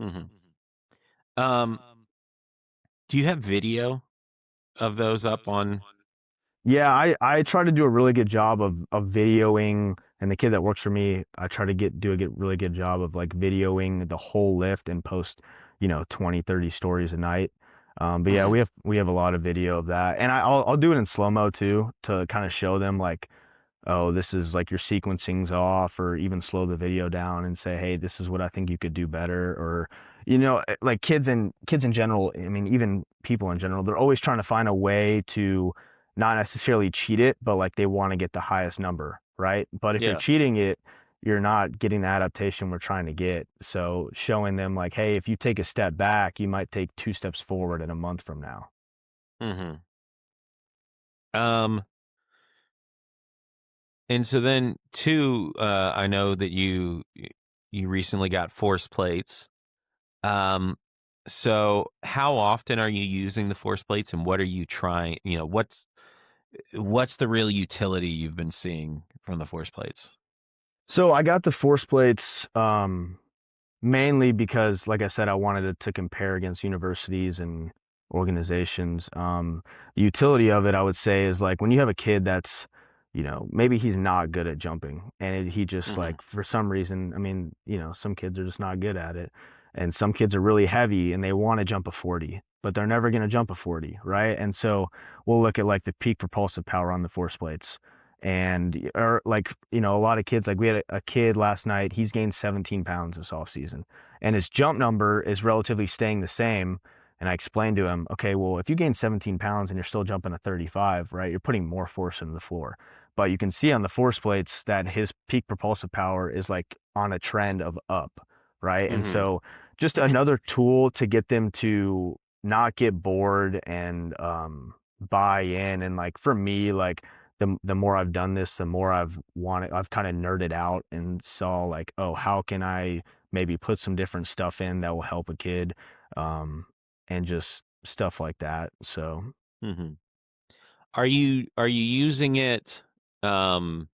Mm-hmm. Um, do you have video of those up on? Yeah, I try to do a really good job of videoing, and the kid that works for me, I try to do a really good job of like videoing the whole lift and post, 20, 30 stories a night. But yeah, Mm-hmm. we have a lot of video of that. And I'll do it in slow-mo too to kind of show them like, oh, this is like your sequencing's off, or even slow the video down and say, hey, this is what I think you could do better. Or, like kids in general, I mean, even people in general, they're always trying to find a way to not necessarily cheat it, but like they want to get the highest number, right? But if you're Yeah. cheating it, you're not getting the adaptation we're trying to get. So showing them like, hey, if you take a step back, you might take 2 steps forward in a month from now. Mm-hmm. Um, and so then two, I know that you recently got force plates. Um, so how often are you using the force plates, and what are you trying? What's the real utility you've been seeing from the force plates? So I got the force plates, mainly because, like I said, I wanted it to compare against universities and organizations. The utility of it, I would say, is like when you have a kid that's, maybe he's not good at jumping, and he just Mm-hmm. like for some reason, I mean, some kids are just not good at it, and some kids are really heavy and they want to jump a 40, but they're never going to jump a 40, right? And so we'll look at like the peak propulsive power on the force plates. And or like a lot of kids, like we had a kid last night, he's gained 17 pounds this off season, and his jump number is relatively staying the same. And I explained to him, okay, well, if you gain 17 pounds and you're still jumping a 35, right, you're putting more force into the floor. But you can see on the force plates that his peak propulsive power is like on a trend of up, right? And Mm-hmm. so just another tool to get them to not get bored and buy in. And like for me, like the more I've done this, the more I've kind of nerded out and saw like, oh, how can I maybe put some different stuff in that will help a kid, and just stuff like that. So Mm-hmm. Are you using it? Um,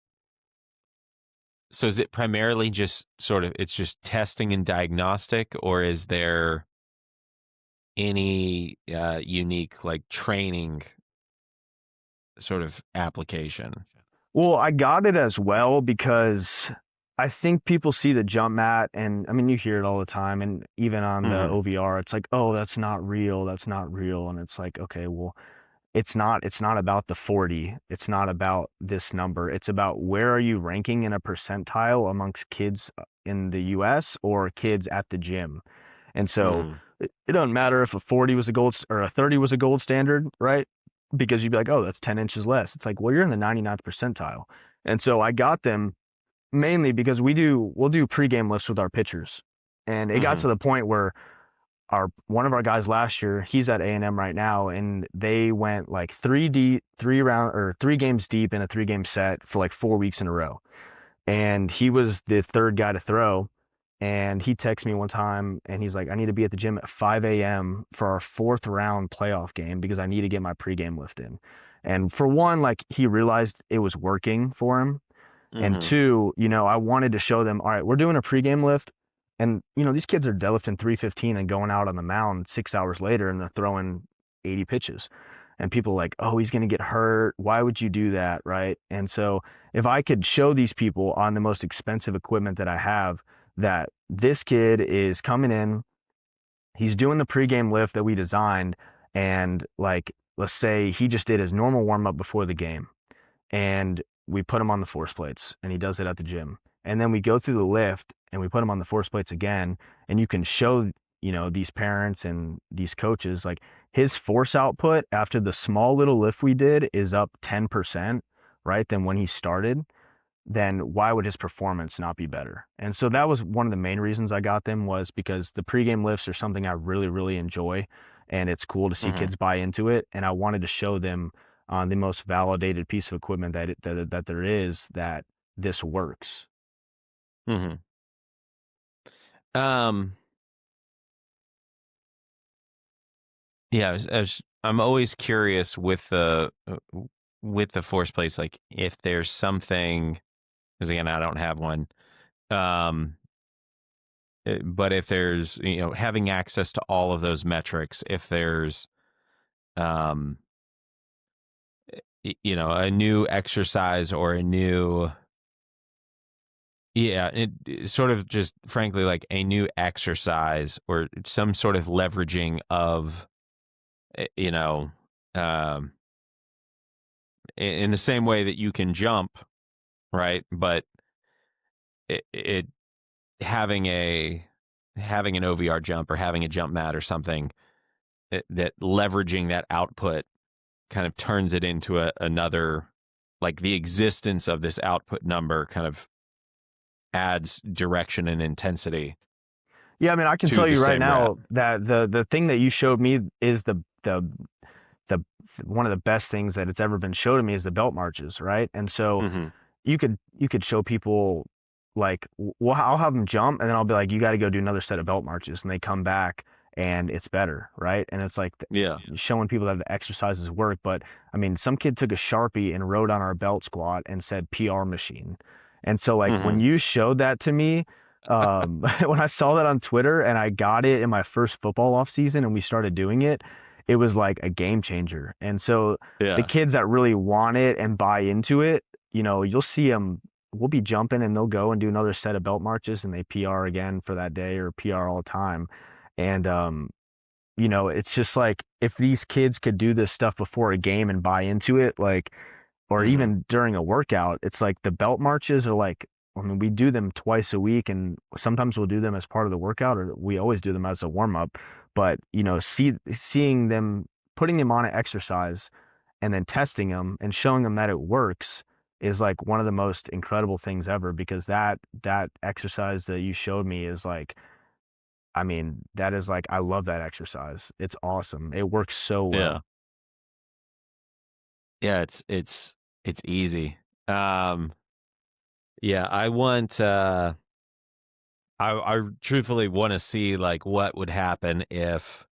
so is it primarily just sort of it's just testing and diagnostic, or is there any unique like training sort of application? well, I got it as well because I think people see the jump mat, and I mean, you hear it all the time, and even on the Mm-hmm. OVR, it's like, oh, that's not real, that's not real, and it's like, okay, well, it's not about the 40, it's not about this number, it's about where are you ranking in a percentile amongst kids in the US or kids at the gym. And so Mm-hmm. it doesn't matter if a 40 was a or a 30 was a gold standard, right? Because you'd be like, oh, that's 10 inches less. It's like, well, you're in the 99th percentile. And so I got them mainly because we'll do pregame lifts with our pitchers. And it got Mm-hmm. to the point where our one of our guys last year, he's at A&M right now, and they went like three deep, 3 round or 3 games deep in a 3 game set for like 4 weeks in a row. And he was the third guy to throw. And he texted me one time and he's like, I need to be at the gym at 5 a.m. for our fourth round playoff game because I need to get my pregame lift in. And for one, like he realized it was working for him. And Mm-hmm. two, I wanted to show them, all right, we're doing a pregame lift. And, these kids are deadlifting 315 and going out on the mound 6 hours later and they're throwing 80 pitches. And people are like, oh, he's going to get hurt. Why would you do that? Right. And so if I could show these people on the most expensive equipment that I have that this kid is coming in, he's doing the pregame lift that we designed. And like, let's say he just did his normal warm up before the game and we put him on the force plates and he does it at the gym. And then we go through the lift and we put him on the force plates again. And you can show, these parents and these coaches like his force output after the small little lift we did is up 10%, right? Than when he started. Then why would his performance not be better? And so that was one of the main reasons I got them was because the pregame lifts are something I really, really enjoy. And it's cool to see Mm-hmm. kids buy into it. And I wanted to show them on the most validated piece of equipment that there is that this works. Mm-hmm. Um, yeah, I'm always curious with the force plates, like if there's something, because again, I don't have one. Um, but if there's, having access to all of those metrics, if there's, um, a new exercise or a new, yeah, it sort of just frankly like a new exercise or some sort of leveraging of, you know, um, in the same way that you can jump, right? But it having an OVR jump or having a jump mat or something that leveraging that output kind of turns it into another, like the existence of this output number kind of adds direction and intensity Yeah, I mean, I can to tell the you right same rep. now that the thing that you showed me is the one of the best things that it's ever been shown to me is the belt marches, right? And so Mm-hmm. you could show people like well I'll have them jump and then I'll be like you got to go do another set of belt marches and they come back and it's better, right? And it's like Yeah. showing people that the exercises work. But I mean, some kid took a Sharpie and wrote on our belt squat and said PR machine. And so like when Mm-hmm. you showed that to me, when I saw that on Twitter and I got it in my first football off season and we started doing it, it was like a game changer. And so the Yeah. kids that really want it and buy into it, you'll see them. We'll be jumping and they'll go and do another set of belt marches and they PR again for that day or PR all the time. And it's just like if these kids could do this stuff before a game and buy into it, like or Mm-hmm. even during a workout, it's like the belt marches are like, I mean, we do them twice a week and sometimes we'll do them as part of the workout or we always do them as a warm up. But, seeing them, putting them on an exercise and then testing them and showing them that it works is like one of the most incredible things ever because that exercise that you showed me is like, I mean, that is like, I love that exercise. It's awesome. It works so Yeah. well. Yeah. It's easy. Um, yeah. I truthfully want to see like what would happen if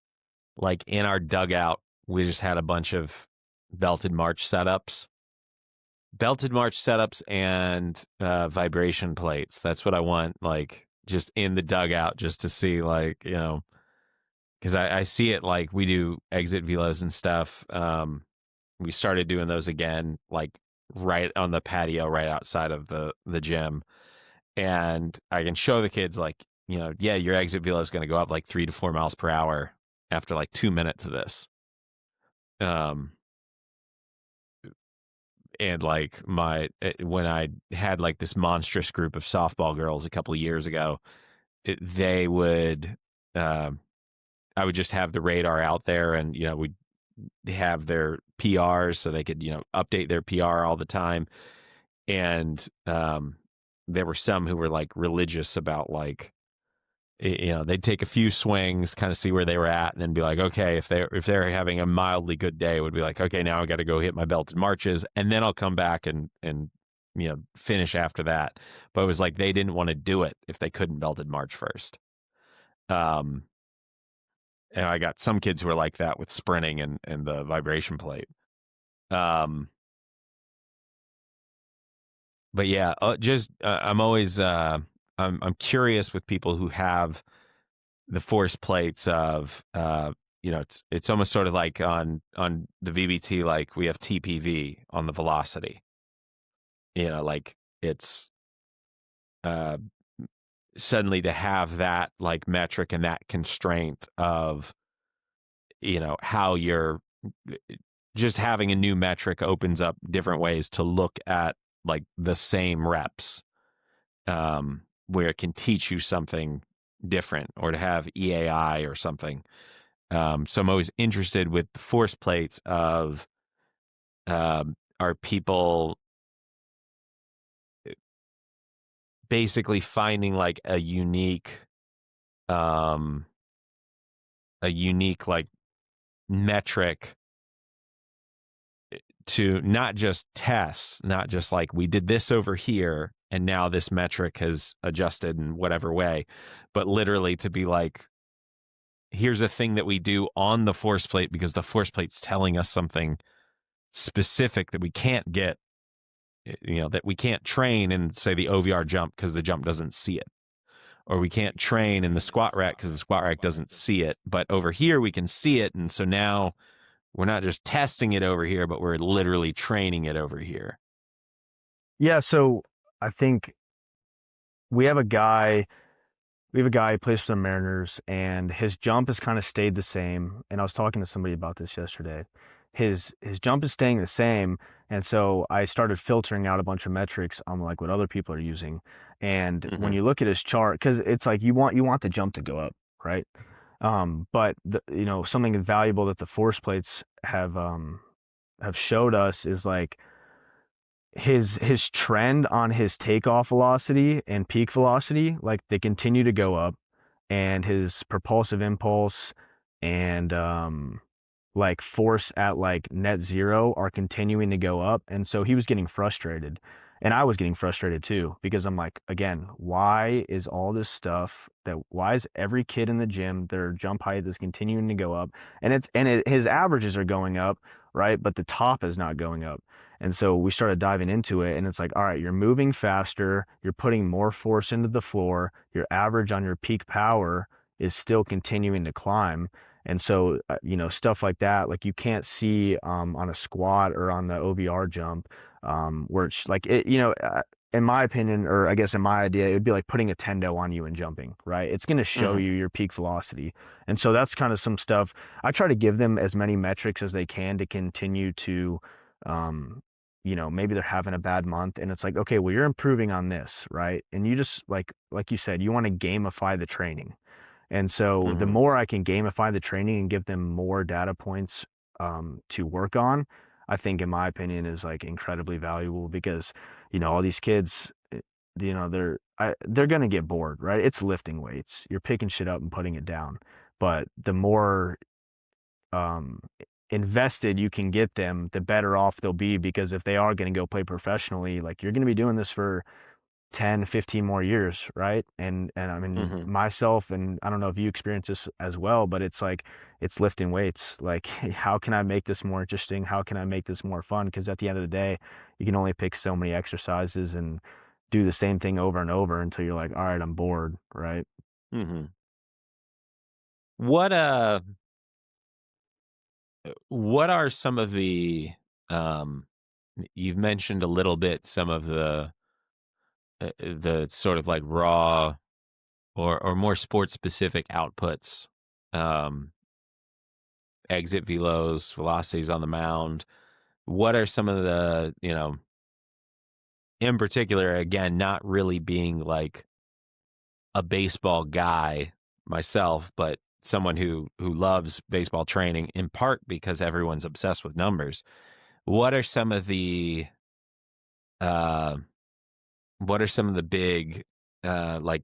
like in our dugout, we just had a bunch of belted march setups and vibration plates. That's what I want, like just in the dugout, just to see, like, because I see it like we do exit velos and stuff. We started doing those again, like right on the patio, right outside of the gym, and I can show the kids like, yeah, your exit velo is going to go up like 3 to 4 miles per hour after like 2 minutes of this. Um, and like when I had like this monstrous group of softball girls a couple of years ago, they would, um, I would just have the radar out there, and we'd have their PRs so they could update their PR all the time, and there were some who were like religious about like they'd take a few swings, kind of see where they were at, and then be like, okay, if they're having a mildly good day, it would be like, okay, now I got to go hit my belted marches, and then I'll come back and finish after that. But it was like they didn't want to do it if they couldn't belted march first. Um, and I got some kids who are like that with sprinting and the vibration plate. But yeah, I'm always I'm curious with people who have the force plates of it's almost sort of like on the VBT, like we have TPV on the velocity. Like it's uh suddenly to have that like metric and that constraint of how you're just having a new metric opens up different ways to look at like the same reps, where it can teach you something different, or to have EAI or something. So I'm always interested with the force plates of, are people basically finding like um, a unique like metric to not just test, not just like we did this over here and now this metric has adjusted in whatever way, but literally to be like, here's a thing that we do on the force plate because the force plate's telling us something specific that we can't get, that we can't train in, say, the OVR jump because the jump doesn't see it. Or we can't train in the squat rack because the squat rack doesn't see it. But over here, we can see it. And so now we're not just testing it over here, but we're literally training it over here. Yeah, so I think we have a guy who plays for the Mariners, and his jump has kind of stayed the same. And I was talking to somebody about this yesterday. His jump is staying the same, and so I started filtering out a bunch of metrics on like what other people are using. And when Mm-hmm. you look at his chart, because it's like you want the jump to go up, right? But something valuable that the force plates have showed us is like his trend on his takeoff velocity and peak velocity, like they continue to go up, and his propulsive impulse and like force at like net zero are continuing to go up. And so he was getting frustrated, and I was getting frustrated too, because I'm like, again, why is all this stuff that why is every kid in the gym, their jump height is continuing to go up, and his averages are going up, right, but the top is not going up. And so we started diving into it, and it's like, all right, you're moving faster, you're putting more force into the floor, your average on your peak power is still continuing to climb. And so, stuff like that, like you can't see on a squat or on the OVR jump, where it's like in my opinion, or I guess in my idea, it would be like putting a tendo on you and jumping, right? It's going to show Mm-hmm. you your peak velocity. And so that's kind of some stuff. I try to give them as many metrics as they can to continue to, um, maybe they're having a bad month, and it's like, okay, well, you're improving on this, right? And you just like you said, you want to gamify the training. And so the Mm-hmm. more I can gamify the training and give them more data points to work on, I think, in my opinion, is like incredibly valuable, because, all these kids, they're gonna get bored, right? It's lifting weights. You're picking shit up and putting it down. But the more um, invested you can get them, the better off they'll be, because if they are going to go play professionally, like you're going to be doing this for 10, 15 more years, right? And I mean, Mm-hmm. myself, and I don't know if you experience this as well, but it's like it's lifting weights. Like, how can I make this more interesting? How can I make this more fun? Because at the end of the day, you can only pick so many exercises and do the same thing over and over until you're like, all right, I'm bored, right? Mm-hmm. What what are some of the, um you've mentioned a little bit some of the sort of like raw or more sports specific outputs, um exit velos, velocities on the mound. What are some of the, in particular, again, not really being like a baseball guy myself, but someone who loves baseball training in part because everyone's obsessed with numbers. What are some of the uh what are some of the big like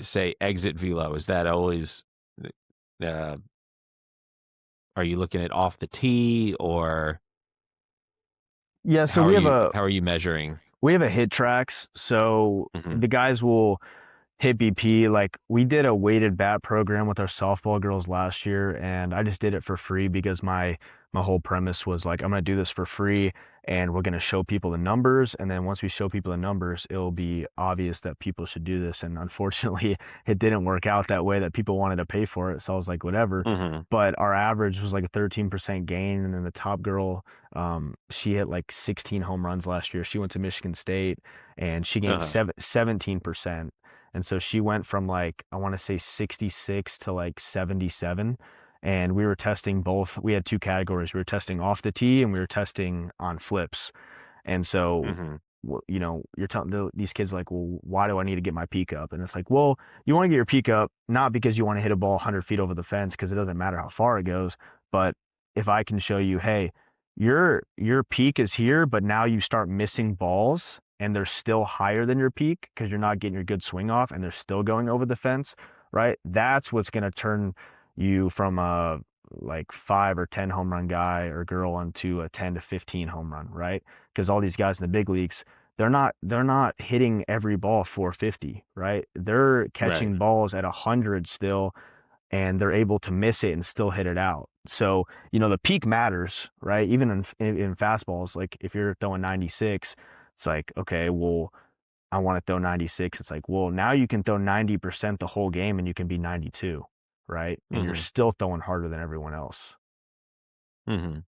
say exit velo, is that always uh, are you looking at off the tee, or Yeah, so how are you measuring? we have a hit tracks, so Hmm. the guys will hit BP. Like we did a weighted bat program with our softball girls last year, and I just did it for free because my whole premise was like I'm gonna do this for free, and we're gonna show people the numbers, and then once we show people the numbers, it'll be obvious that people should do this. And unfortunately, it didn't work out that way that people wanted to pay for it. So I was like, whatever. Hmm. But our average was like a 13% gain, and then the top girl, she hit like 16 home runs last year. She went to Michigan State, and she gained Uh-huh. 17%. And so she went from like, I want to say 66 to like 77. And we were testing both. We had two categories. We were testing off the tee and we were testing on flips. And so, Hmm. you know, you're telling these kids like, well, why do I need to get my peak up? And it's like, well, you want to get your peak up, not because you want to hit a ball 100 feet over the fence, because it doesn't matter how far it goes. But if I can show you, hey, your peak is here, but now you start missing balls and they're still higher than your peak because you're not getting your good swing off and they're still going over the fence, right? That's what's going to turn you from a like 5 or 10 home run guy or girl into a 10 to 15 home run, right? Because all these guys in the big leagues, they're not hitting every ball 450, right? They're Right. catching balls at 100 still, and they're able to miss it and still hit it out. So, you know, the peak matters, right? Even in fastballs, like if you're throwing 96, it's like, okay, well, I want to throw 96. It's like, well, now you can throw 90% the whole game and you can be 92, right? And you're Hmm. still throwing harder than everyone else. Hmm.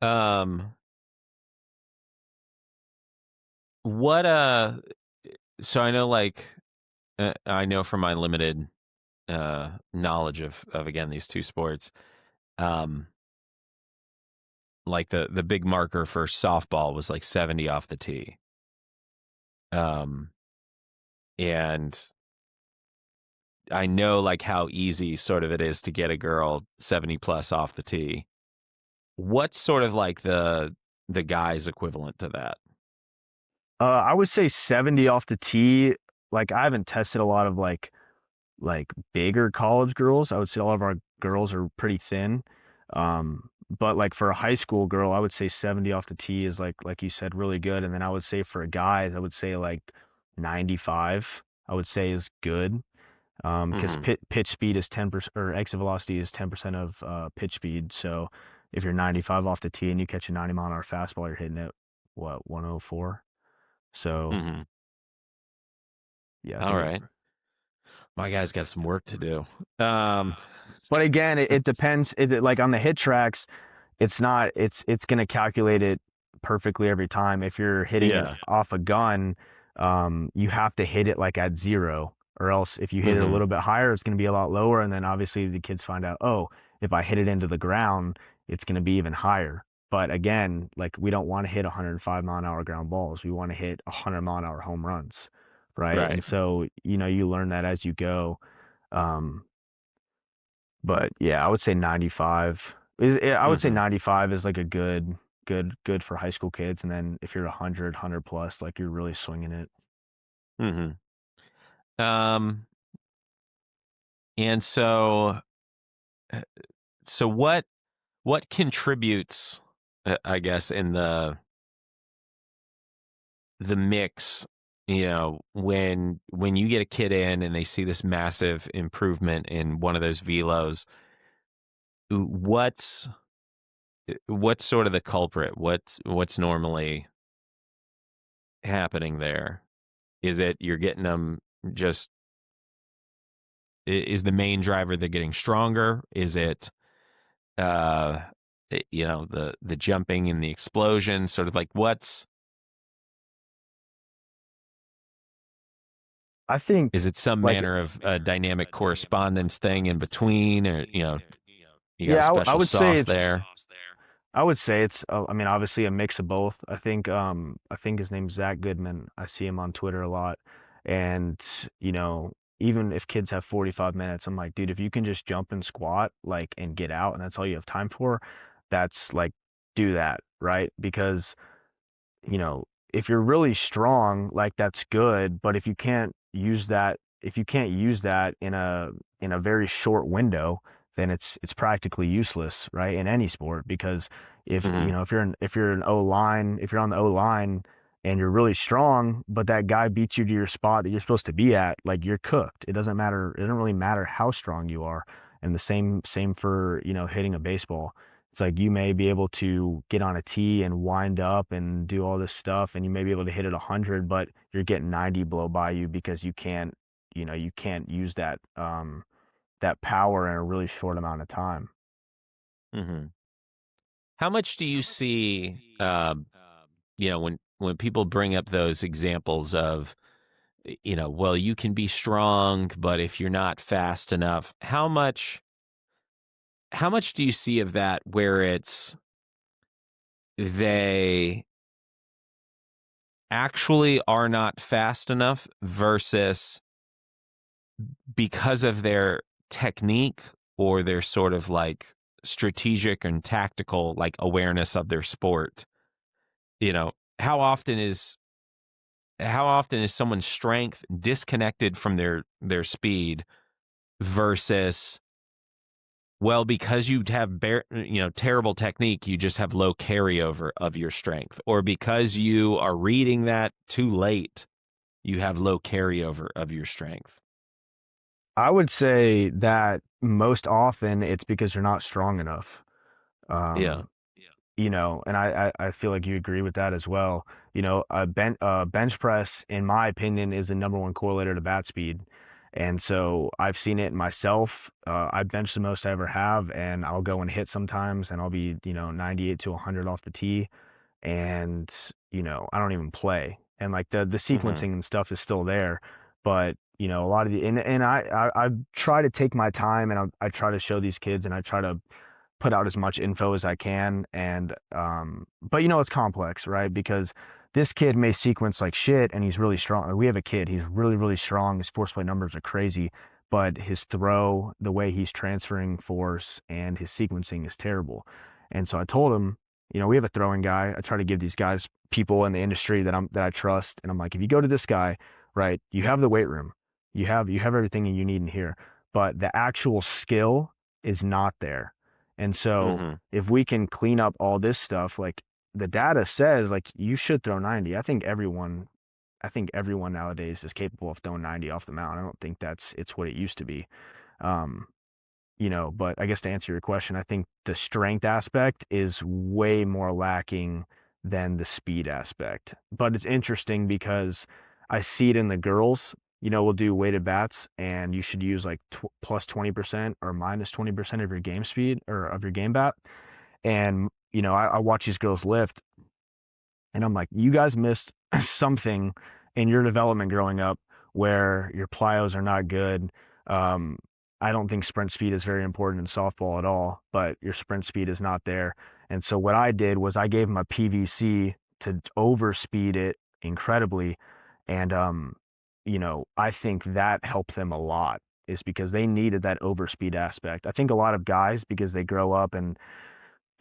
Um, what so I know, like, I know from my limited knowledge of again these two sports, um, like the big marker for softball was like 70 off the tee. Um, and I know like how easy sort of it is to get a girl 70 plus off the tee. What's sort of like the guy's equivalent to that? I would say 70 off the tee. Like I haven't tested a lot of like bigger college girls. I would say all of our girls are pretty thin. But like for a high school girl, I would say 70 off the tee is like you said, really good. And then I would say for a guy, I would say like 95, I would say is good. Because Hmm. pitch speed is 10% or exit velocity is 10% of pitch speed. So if you're 95 off the tee and you catch a 90-mile-an-hour fastball, you're hitting it what 104. So Hmm. yeah, I All think. right. My guy's got some work to do. Um, But again, it depends. Like on the hit tracks, it's not. It's going to calculate it perfectly every time. If you're hitting it yeah. off a gun, you have to hit it like at zero, or else if you hit it a Hmm. little bit higher, it's going to be a lot lower. And then obviously the kids find out, oh, if I hit it into the ground, it's going to be even higher. But again, like we don't want to hit 105-mile-an-hour ground balls. We want to hit 100-mile-an-hour home runs, right? And Right. so you know you learn that as you go. Um, but yeah, I would say 95 I would say Hmm. 95 is like a good for high school kids. And then if you're 100 plus, like you're really swinging it. Hmm. Um, and uh, so what contributes, I guess, in the mix, when you get a kid in and they see this massive improvement in one of those velos, what's what's sort of the culprit? What's normally happening there? Is it you're getting them just is the main driver they're getting stronger? Is it uh the jumping and the explosion, sort of like what's I think is it some like manner of a dynamic correspondence thing in between, or you got a yeah, special sauce there? I would say it's I mean obviously a mix of both. I think his name's Zach Goodman. I see him on Twitter a lot. And you know, even if kids have 45 minutes, I'm like, dude, if you can just jump and squat like and get out and that's all you have time for, that's like do that, right? Because you know, if you're really strong, like that's good, but if you can't use that if you can't use that in a very short window, then it's practically useless, right? In any sport, because Hmm. if you're an O line, if you're on the O line and you're really strong, but that guy beats you to your spot that you're supposed to be at, like you're cooked. It doesn't matter. It doesn't really matter how strong you are. And the same for, hitting a baseball. It's like you may be able to get on a tee and wind up and do all this stuff, and you may be able to hit it 100, but you're getting 90 blow by you because you can't use that power in a really short amount of time. Hmm. How much do you see, when people bring up those examples of, well, you can be strong, but if you're not fast enough, how much do you see of that where it's they actually are not fast enough versus because of their technique or their sort of like strategic and tactical like awareness of their sport? You know, how often is how often is someone's strength disconnected from their speed versus, well, because you have terrible technique, you just have low carryover of your strength, or because you are reading that too late, you have low carryover of your strength. I would say that most often it's because you're not strong enough. Yeah. Um, and I feel like you agree with that as well. A bench press, in my opinion, is the number one correlator to bat speed. And so I've seen it myself. I bench the most I ever have, and I'll go and hit sometimes, and I'll be, 98 to 100 off the tee, and I don't even play. And like the Mhm. sequencing and stuff is still there, but a lot of the and I try to take my time, and I try to show these kids, and I try to put out as much info as I can. And but it's complex, right? Because this kid may sequence like shit and he's really strong. We have a kid, he's really, really strong. His force plate numbers are crazy, but his throw, the way he's transferring force and his sequencing is terrible. And so I told him, we have a throwing guy. I try to give these guys people in the industry that I trust. And I'm like, if you go to this guy, right, you have the weight room. You have everything you need in here, but the actual skill is not there. And so Mhm. if we can clean up all this stuff, like the data says, like you should throw 90. I think everyone nowadays is capable of throwing 90 off the mound. I don't think it's what it used to be. Um, but I guess to answer your question, I think the strength aspect is way more lacking than the speed aspect. But it's interesting because I see it in the girls. We'll do weighted bats, and you should use like plus 20% or minus 20% of your game speed or of your game bat. And I watch these girls lift, and I'm like, you guys missed something in your development growing up where your plyos are not good. Um, I don't think sprint speed is very important in softball at all, but your sprint speed is not there. And so what I did was I gave them a PVC to overspeed it incredibly. And, I think that helped them a lot, is because they needed that overspeed aspect. I think a lot of guys, because they grow up and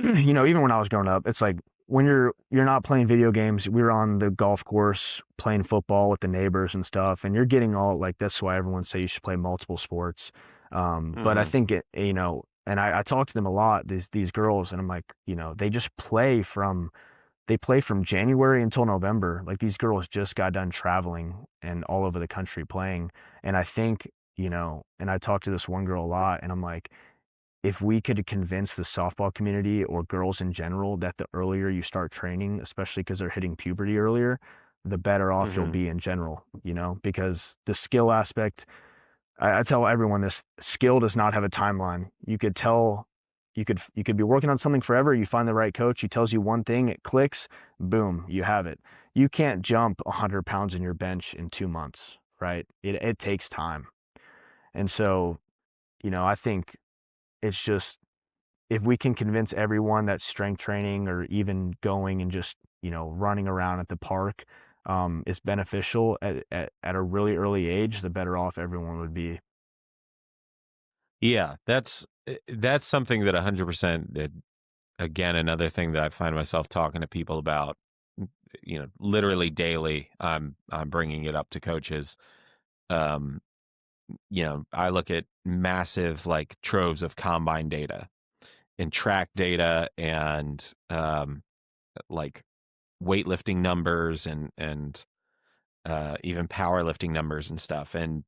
even when I was growing up, it's like when you're not playing video games, we were on the golf course playing football with the neighbors and stuff, and you're getting all like that's why everyone say you should play multiple sports. But I Mhm. think and I talk to them a lot, these girls, and I'm like, they play from January until November. Like these girls just got done traveling and all over the country playing. And I think, and I talk to this one girl a lot, and I'm like, if we could convince the softball community or girls in general that the earlier you start training, especially because they're hitting puberty earlier, the better off you'll Mhm. be in general, because the skill aspect, I tell everyone this skill does not have a timeline. You could be working on something forever. You find the right coach, he tells you one thing, it clicks, boom, you have it. You can't jump 100 pounds in your bench in 2 months, right? It takes time. And so, I think it's just if we can convince everyone that strength training or even going and just running around at the park is beneficial at a really early age, the better off everyone would be. Yeah, that's something that 100%, that again, another thing that I find myself talking to people about, literally daily. I'm bringing it up to coaches. Um I look at massive like troves of combine data and track data and like weightlifting numbers and even powerlifting numbers and stuff. And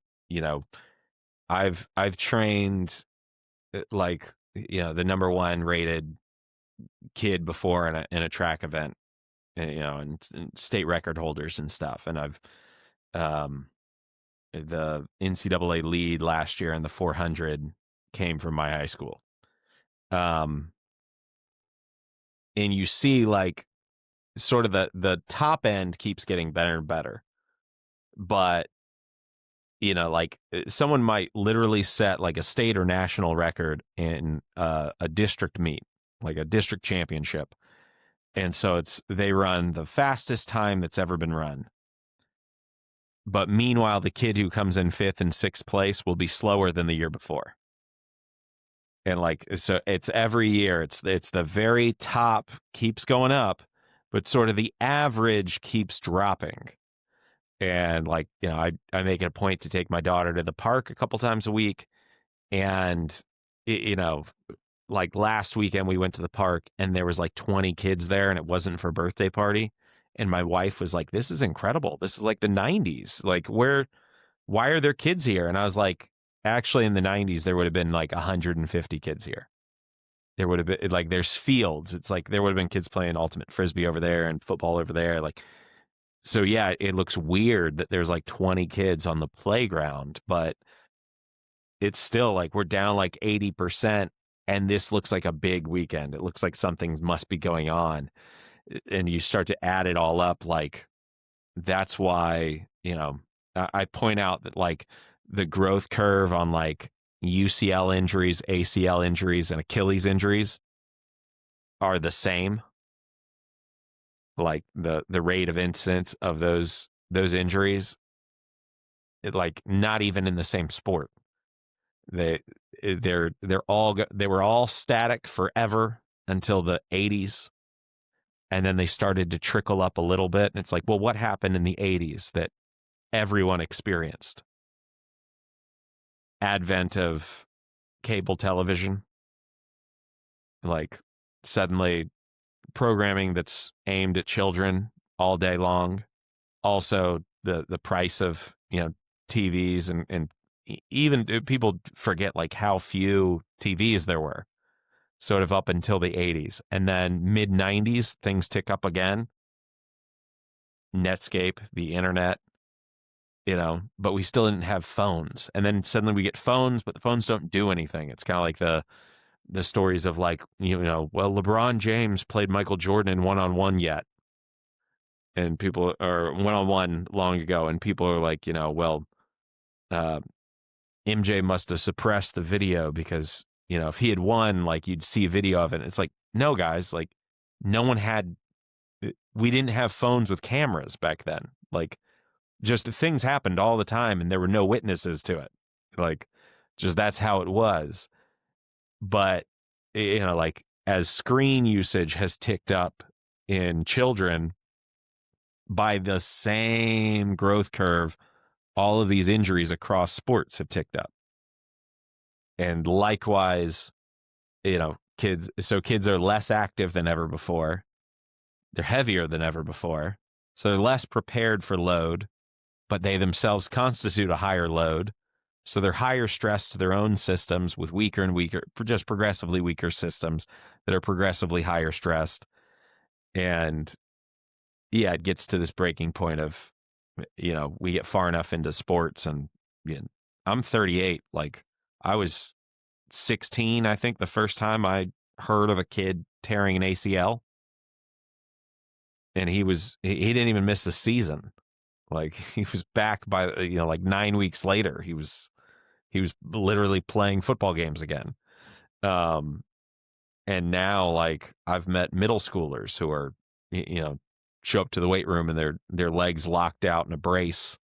I've trained like the number one rated kid before in a track event, and state record holders and stuff. And I've the NCAA lead last year in the 400 came from my high school. And you see like sort of the top end keeps getting better and better, but like someone might literally set like a state or national record in a district meet, like a district championship. And so they run the fastest time that's ever been run. But meanwhile, the kid who comes in 5th and 6th place will be slower than the year before. And like, so it's every year, it's the very top keeps going up, but sort of the average keeps dropping. And like, I make it a point to take my daughter to the park a couple times a week. And, like last weekend we went to the park and there was like 20 kids there and it wasn't for a birthday party. And my wife was like, this is incredible. This is like the 90s. Like why are there kids here? And I was like, actually in the 90s, there would have been like 150 kids here. There would have been like, there's fields. It's like, there would have been kids playing ultimate frisbee over there and football over there. Like, so yeah, it looks weird that there's like 20 kids on the playground, but it's still like we're down like 80%. And this looks like a big weekend. It looks like something must be going on. And you start to add it all up. Like, that's why, I point out that like the growth curve on like UCL injuries, ACL injuries, and Achilles injuries are the same. Like the rate of incidence of those injuries, like not even in the same sport. They were all static forever until the 80s, and then they started to trickle up a little bit. And it's like, well, what happened in the 80s that everyone experienced? Advent of cable television, like suddenly programming that's aimed at children all day long. Also, the price of TVs and even people forget like how few TVs there were, sort of up until the 80s, and then mid 90s things tick up again. Netscape, the internet, but we still didn't have phones. And then suddenly we get phones, but the phones don't do anything. It's kind of like the stories of like, well, LeBron James played Michael Jordan in one-on-one yet. And people are one-on-one long ago. And people are like, well, MJ must have suppressed the video because, if he had won, like you'd see a video of it. And it's like, no, guys, like we didn't have phones with cameras back then. Like, just things happened all the time and there were no witnesses to it. Like, just that's how it was. But, like as screen usage has ticked up in children by the same growth curve, all of these injuries across sports have ticked up. And likewise, kids are less active than ever before. They're heavier than ever before. So they're less prepared for load, but they themselves constitute a higher load. So they're higher stress to their own systems with weaker and weaker, just progressively weaker systems that are progressively higher stressed. And yeah, it gets to this breaking point of, we get far enough into sports and I'm 38. Like I was 16, I think, the first time I heard of a kid tearing an ACL. And he didn't even miss the season. Like he was back by, like 9 weeks later, he was literally playing football games again. And now like I've met middle schoolers who are, show up to the weight room and their legs locked out in a brace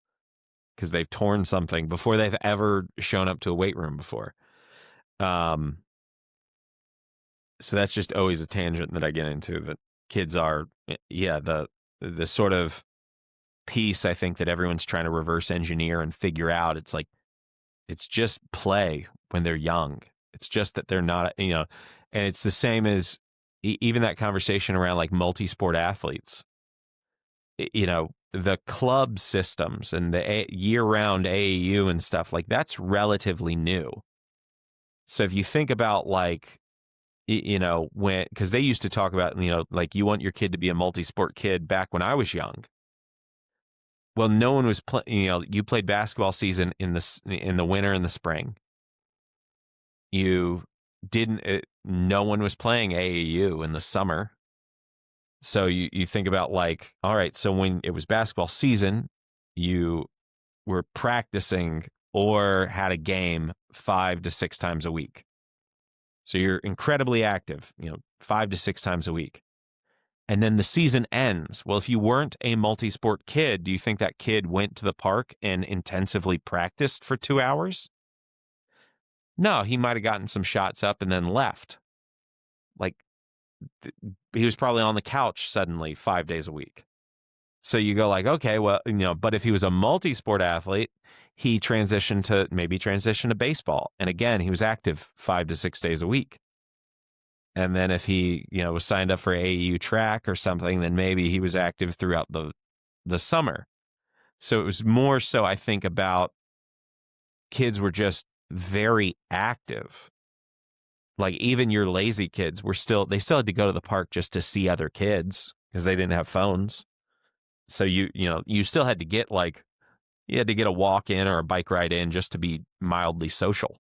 because they've torn something before they've ever shown up to a weight room before. So that's just always a tangent that I get into, that kids are, the sort of piece I think that everyone's trying to reverse engineer and figure out. It's like It's just play when they're young. It's just that they're not, and it's the same as even that conversation around like multi-sport athletes. The club systems and the year-round AAU and stuff, like that's relatively new. So if you think about like, when, because they used to talk about, like you want your kid to be a multi-sport kid back when I was young. Well, no one was playing, you played basketball season in the winter and the spring. You didn't, no one was playing AAU in the summer. So you think about like, all right, so when it was basketball season, you were practicing or had a game 5 to 6 times a week. So you're incredibly active, 5 to 6 times a week. And then the season ends. Well, if you weren't a multi-sport kid, do you think that kid went to the park and intensively practiced for 2 hours? No, he might have gotten some shots up and then left. Like he was probably on the couch suddenly 5 days a week. So you go like, okay, well, but if he was a multi-sport athlete, he transitioned to baseball. And again, he was active 5 to 6 days a week. And then if he, was signed up for AAU track or something, then maybe he was active throughout the summer. So it was more so, I think, about kids were just very active. Like even your lazy kids they still had to go to the park just to see other kids because they didn't have phones. So you still had to get you had to get a walk in or a bike ride in just to be mildly social.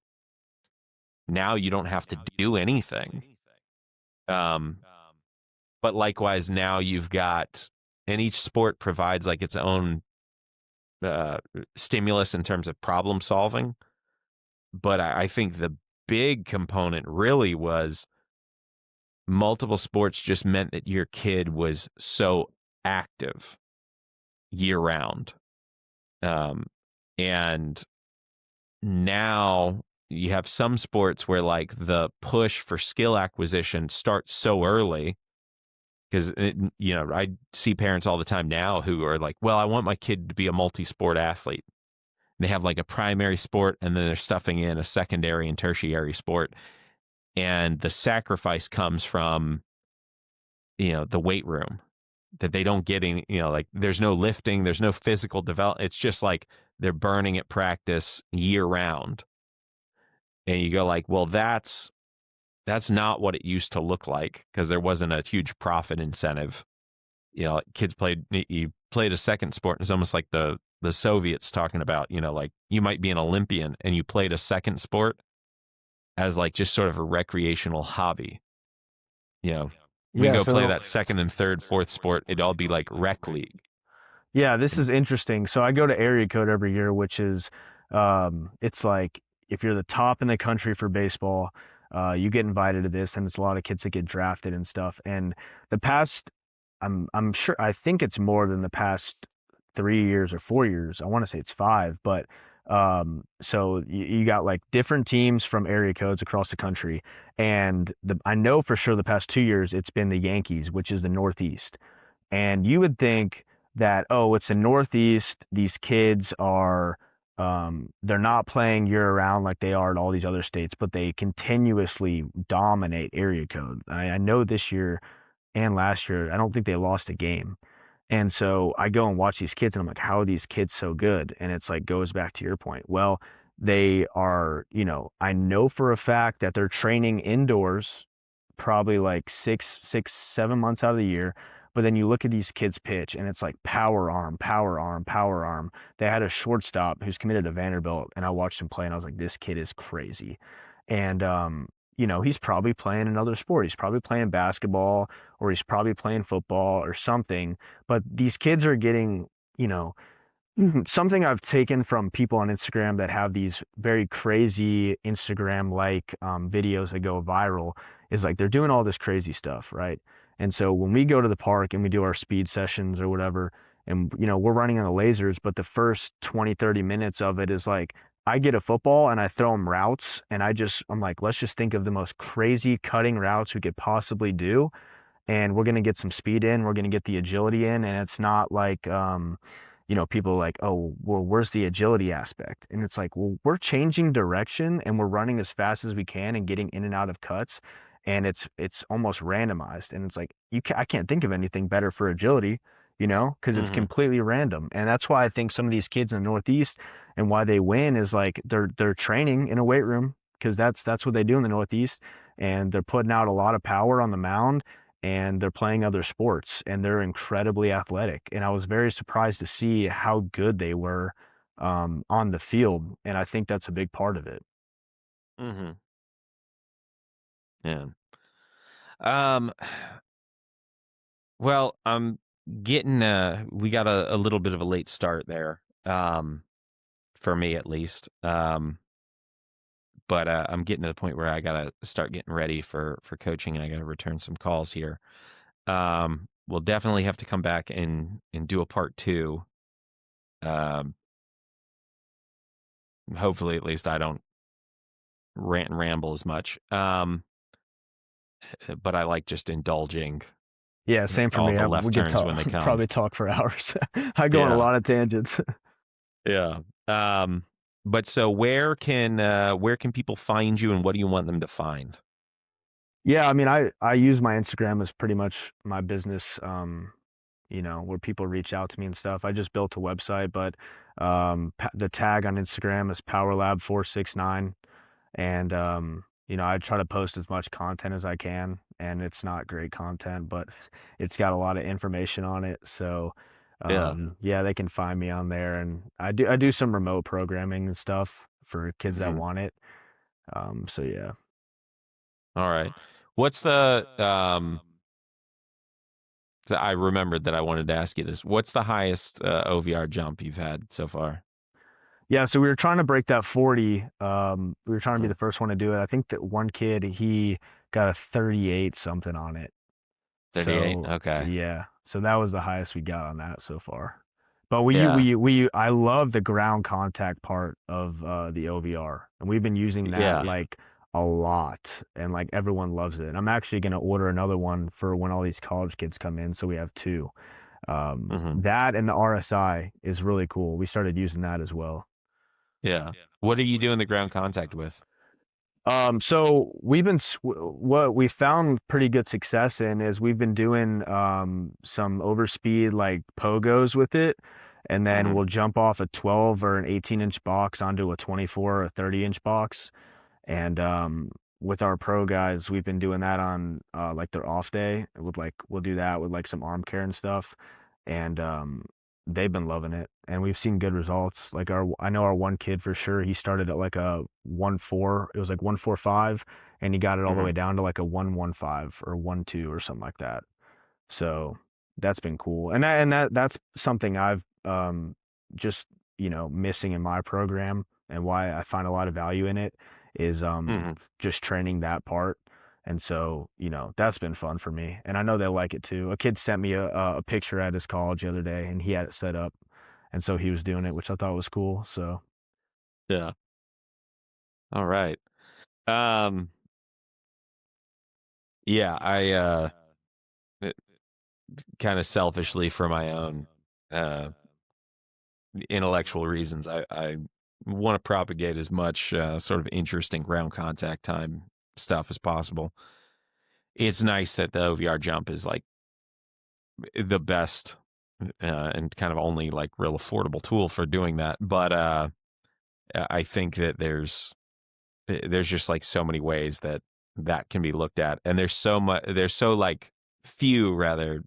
Now you don't have to do anything. But likewise, now you've got, and each sport provides like its own stimulus in terms of problem solving. But I think the big component really was multiple sports just meant that your kid was so active year round. And now you have some sports where like the push for skill acquisition starts so early because, I see parents all the time now who are like, well, I want my kid to be a multi-sport athlete. They have like a primary sport and then they're stuffing in a secondary and tertiary sport. And the sacrifice comes from, the weight room that they don't get any, like there's no lifting, there's no physical development. It's just like they're burning at practice year round. And you go like, well, that's not what it used to look like because there wasn't a huge profit incentive. Kids you played a second sport. It's almost like the Soviets talking about, like you might be an Olympian and you played a second sport as like just sort of a recreational hobby. We Yeah, go play so that second and third, fourth sport. It'd all be like rec league. yeah, this And is interesting. So I go to area code every year, which is it's like if you're the top in the country for baseball, you get invited to this, and it's a lot of kids that get drafted and stuff. And the past, I'm sure I think it's more than the past 3 years or 4 years. I want to say it's five, but so you got like different teams from area codes across the country, and I know for sure the past 2 years it's been the Yankees, which is the Northeast. And you would think that, oh, it's the Northeast, these kids are they're not playing year round like they are at all these other states, but they continuously dominate area code. I know this year and last year, I don't think they lost a game. And so I go and watch these kids and I'm like, how are these kids so good? And it's like goes back to your point. Well, they are, I know for a fact that they're training indoors probably like 7 months out of the year. But then you look at these kids pitch and it's like power arm, power arm, power arm. They had a shortstop who's committed to Vanderbilt and I watched him play and I was like, this kid is crazy. And he's probably playing another sport. He's probably playing basketball or he's probably playing football or something. But these kids are getting, something I've taken from people on Instagram that have these very crazy Instagram-like videos that go viral is like they're doing all this crazy stuff, right? And so when we go to the park and we do our speed sessions or whatever, and we're running on the lasers, but the first 20, 30 minutes of it is like I get a football and I throw them routes and I'm like, let's just think of the most crazy cutting routes we could possibly do. And we're going to get some speed in, we're going to get the agility in, and it's not like people are like, oh, well, where's the agility aspect? And it's like, well, we're changing direction and we're running as fast as we can and getting in and out of cuts, and it's almost randomized. And it's like I can't think of anything better for agility, because it's Hmm. completely random. And that's why I think some of these kids in the Northeast and why they win is like they're training in a weight room because that's what they do in the Northeast, and they're putting out a lot of power on the mound and they're playing other sports and they're incredibly athletic. And I was very surprised to see how good they were on the field. And I think that's a big part of it. Hmm. Yeah. Um, well, I'm getting we got a little bit of a late start there. For me at least. But I'm getting to the point where I gotta start getting ready for coaching, and I gotta return some calls here. We'll definitely have to come back and do a part two. Um, Hopefully, at least I don't rant and ramble as much. But I like just indulging Yeah, same for all me. the We left could turns talk, when they come. probably talk for hours. I go on a Yeah, lot of tangents. yeah. But so where can people find you, and what do you want them to find? Yeah, I mean, I use my Instagram as pretty much my business, where people reach out to me and stuff. I just built a website, but the tag on Instagram is PowerLab469. And I try to post as much content as I can, and it's not great content, but it's got a lot of information on it. So Yeah. yeah, they can find me on there, and I do some remote programming and stuff for kids that Hmm. want it. So yeah. All right. What's the So I remembered that I wanted to ask you this. What's the highest OVR jump you've had so far? Yeah, so we were trying to break that 40. We were trying to be Mhm. the first one to do it. I think that one kid, he got a 38 something on it. 38. So Okay. yeah, so that was the highest we got on that so far. But Yeah. I love the ground contact part of the OVR, and we've been using that Yeah. like a lot, and like everyone loves it. And I'm actually gonna order another one for when all these college kids come in, so we have two. Hmm. That and the RSI is really cool. We started using that as well. Yeah. What are you doing the ground contact with? So we've been what we found pretty good success in is we've been doing some overspeed like pogos with it, and then Hmm. we'll jump off a 12 or an 18-inch box onto a 24 or a 30-inch box. And with our pro guys, we've been doing that on like their off day. We'll do that with like some arm care and stuff, and they've been loving it, and we've seen good results. Like I know our one kid for sure. He started at like a 1.4. It was like 1.45, and he got it all the Hmm. way down to like a 1.15 or 1.2 or something like that. So that's been cool. And that's something I've just, missing in my program, and why I find a lot of value in it is Hmm. just training that part. And so, that's been fun for me. And I know they'll like it too. A kid sent me a picture at his college the other day and he had it set up. And so he was doing it, which I thought was cool. So Yeah. All right. Um, yeah, I kind of selfishly for my own uh intellectual reasons, I want to propagate as much sort of interesting ground contact time stuff as possible. It's nice that the OVR jump is like the best and kind of only like real affordable tool for doing that. But I think that there's just like so many ways that that can be looked at, and there's so like few rather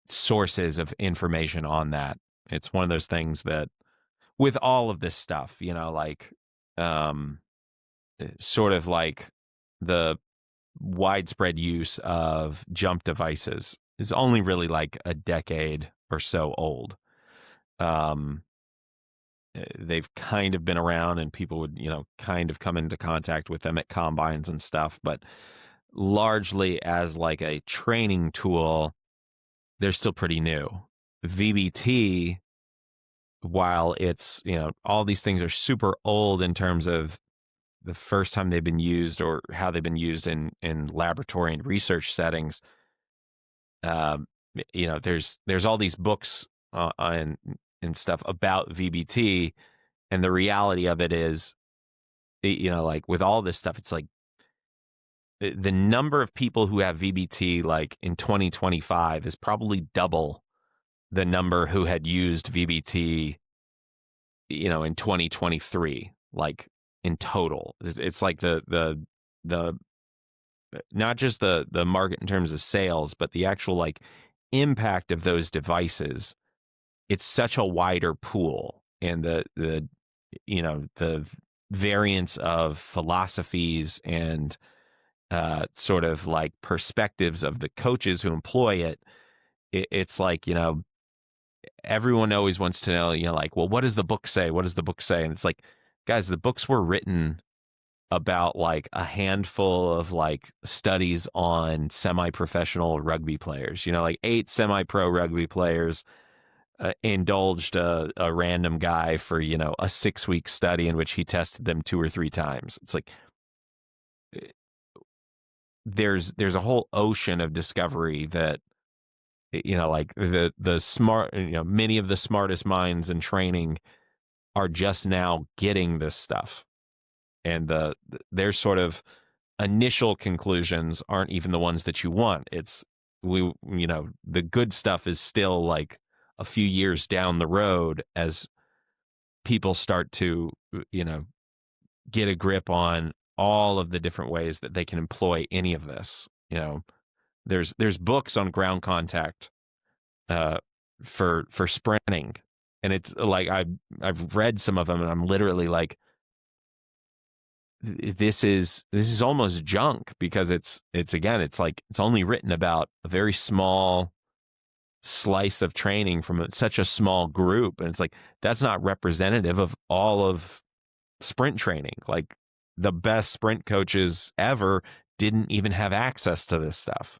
sources of information on that. It's one of those things that with all of this stuff, like um, sort of like the widespread use of jump devices is only really like a decade or so old. Um, they've kind of been around and people would, kind of come into contact with them at combines and stuff, but largely as like a training tool, they're still pretty new. VBT, while it's, all these things are super old in terms of the first time they've been used or how they've been used in laboratory and research settings, there's all these books and stuff about VBT, and the reality of it is, like with all this stuff, it's like the number of people who have VBT like in 2025 is probably double the number who had used VBT, in 2023, like in total. It's like the not just the market in terms of sales, but the actual like impact of those devices. It's such a wider pool, and the variance of philosophies and sort of like perspectives of the coaches who employ it. It's like, everyone always wants to know, like, well, what does the book say? What does the book say? And it's like, guys, the books were written about like a handful of like studies on semi-professional rugby players, like 8 semi-pro rugby players indulged a random guy for, a 6-week study in which he tested them 2 or 3 times. It's like, there's a whole ocean of discovery that, like the smart, many of the smartest minds in training are just now getting this stuff, and their sort of initial conclusions aren't even the ones that you want. It's the good stuff is still like a few years down the road as people start to, get a grip on all of the different ways that they can employ any of this. There's books on ground contact uh, for sprinting, and it's like I've read some of them, and I'm literally like, this is almost junk, because it's again, it's like it's only written about a very small slice of training from such a small group, and it's like that's not representative of all of sprint training. Like the best sprint coaches ever didn't even have access to this stuff.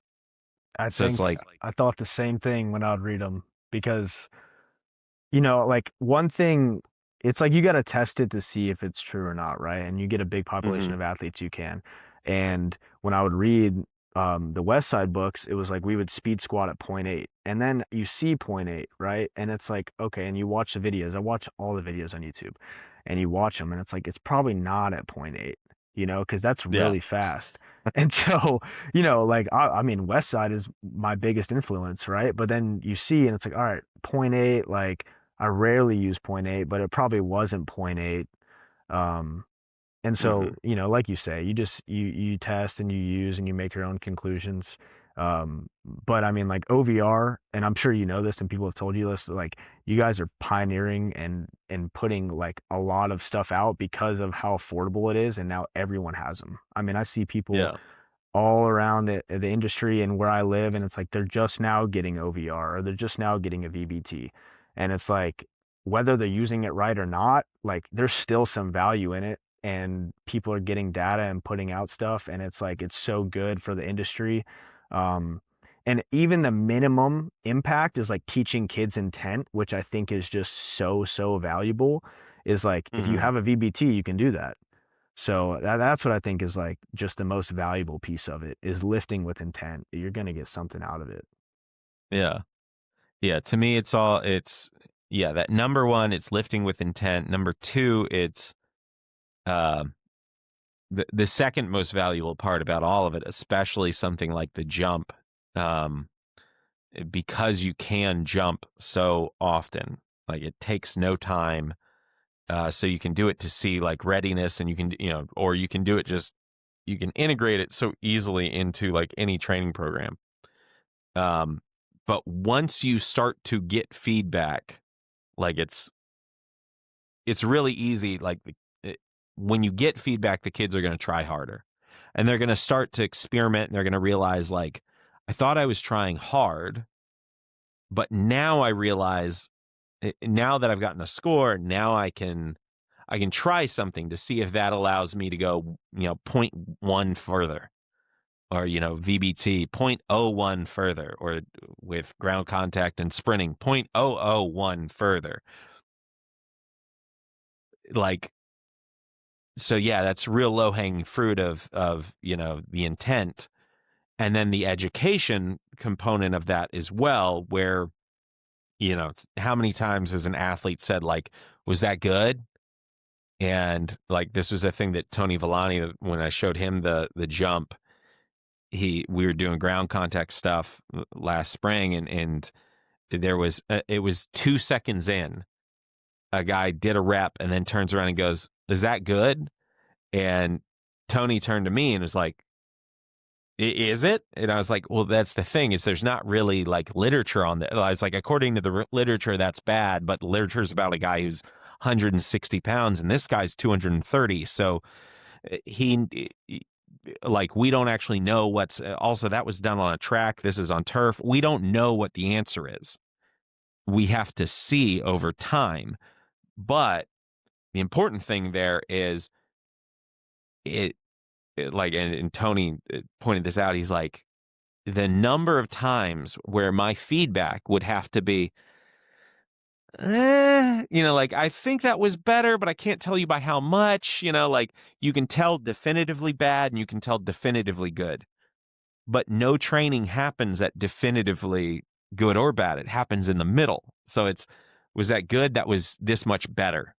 I So it's think like, I thought the same thing when I'd read them because like one thing, it's like you got to test it to see if it's true or not, right? And you get a big population mhm, of athletes, you can. And when I would read the West Side books, it was like we would speed squat at point 0.8, and then you see point 0.8, right? And it's like, okay, and you watch the videos. I watch all the videos on YouTube, and you watch them, and it's like it's probably not at point 0.8, because that's yeah, really fast. And so, like I mean, West Side is my biggest influence, right? But then you see, and it's like, all right, point 0.8, like I rarely use point 0.8, but it probably wasn't point 0.8. Um, and so, mhm, like you say, you test and you use and you make your own conclusions. But I mean, like OVR, and I'm sure you know this, and people have told you this, like you guys are pioneering and putting like a lot of stuff out because of how affordable it is, and now everyone has them. I mean, I see people yeah, all around the industry and where I live, and it's like they're just now getting OVR or they're just now getting a VBT. And it's like whether they're using it right or not, like there's still some value in it, and people are getting data and putting out stuff, and it's like it's so good for the industry. Um, and even the minimum impact is like teaching kids intent, which I think is just so valuable. Is like if you mhm, have a VBT, you can do that. So that's what I think is like just the most valuable piece of it is lifting with intent. You're going to get something out of it. yeah, yeah. To me, it's yeah. That number one, it's lifting with intent. Number two, it's uh, the second most valuable part about all of it, especially something like the jump, um, because you can jump so often. Like it takes no time, so you can do it to see like readiness, and you can, or you can do it just, you can integrate it so easily into like any training program. Um, but once you start to get feedback, like it's really easy. Like when you get feedback, the kids are going to try harder, and they're going to start to experiment, and they're going to realize like, I thought I was trying hard, but now I realize, now that I've gotten a score, now I can try something to see if that allows me to go, point 0.1 further, or, VBT 0.01 further, or with ground contact and sprinting 0.001 further. Like, so yeah, that's real low hanging fruit of, the intent. And then the education component of that as well, where, how many times has an athlete said, like, was that good? And like, this was a thing that Tony Villani, when I showed him the jump, we were doing ground contact stuff last spring, and there was, it was 2 seconds in, a guy did a rep and then turns around and goes, is that good? And Tony turned to me and was like, is it? And I was like, well, that's the thing, is there's not really like literature on that. I was like, according to the literature, that's bad, but the literature is about a guy who's 160 pounds and this guy's 230. So like, we don't actually know what's, also that was done on a track. This is on turf. We don't know what the answer is. We have to see over time. But the important thing there is like, and Tony pointed this out. He's like, the number of times where my feedback would have to be, like, I think that was better, but I can't tell you by how much, like, you can tell definitively bad and you can tell definitively good, but no training happens at definitively good or bad. It happens in the middle. So was that good? That was this much better.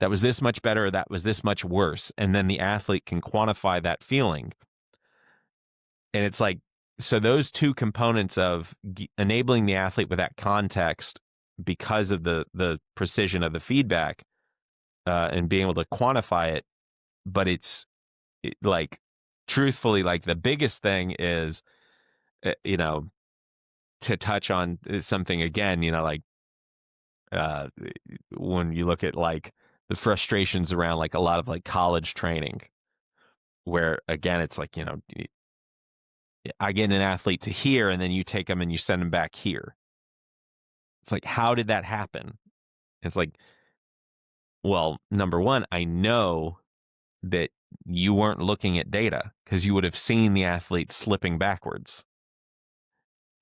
That was this much better. That was this much worse. And then the athlete can quantify that feeling. And it's like, so those two components of enabling the athlete with that context because of the precision of the feedback, and being able to quantify it, but like, truthfully, like, the biggest thing is, to touch on something again, like, uh, when you look at like the frustrations around like a lot of like college training, where again, it's like, I get an athlete to here and then you take them and you send them back here. It's like, how did that happen? It's like, well, number one, I know that you weren't looking at data because you would have seen the athlete slipping backwards.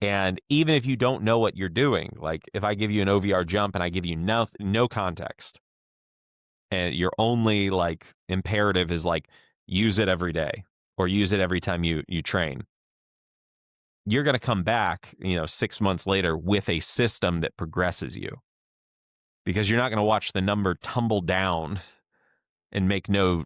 And even if you don't know what you're doing, like if I give you an OVR jump and I give you no context, and your only like imperative is like, use it every day or use it every time you train, you're going to come back, 6 months later with a system that progresses you, because you're not going to watch the number tumble down and make no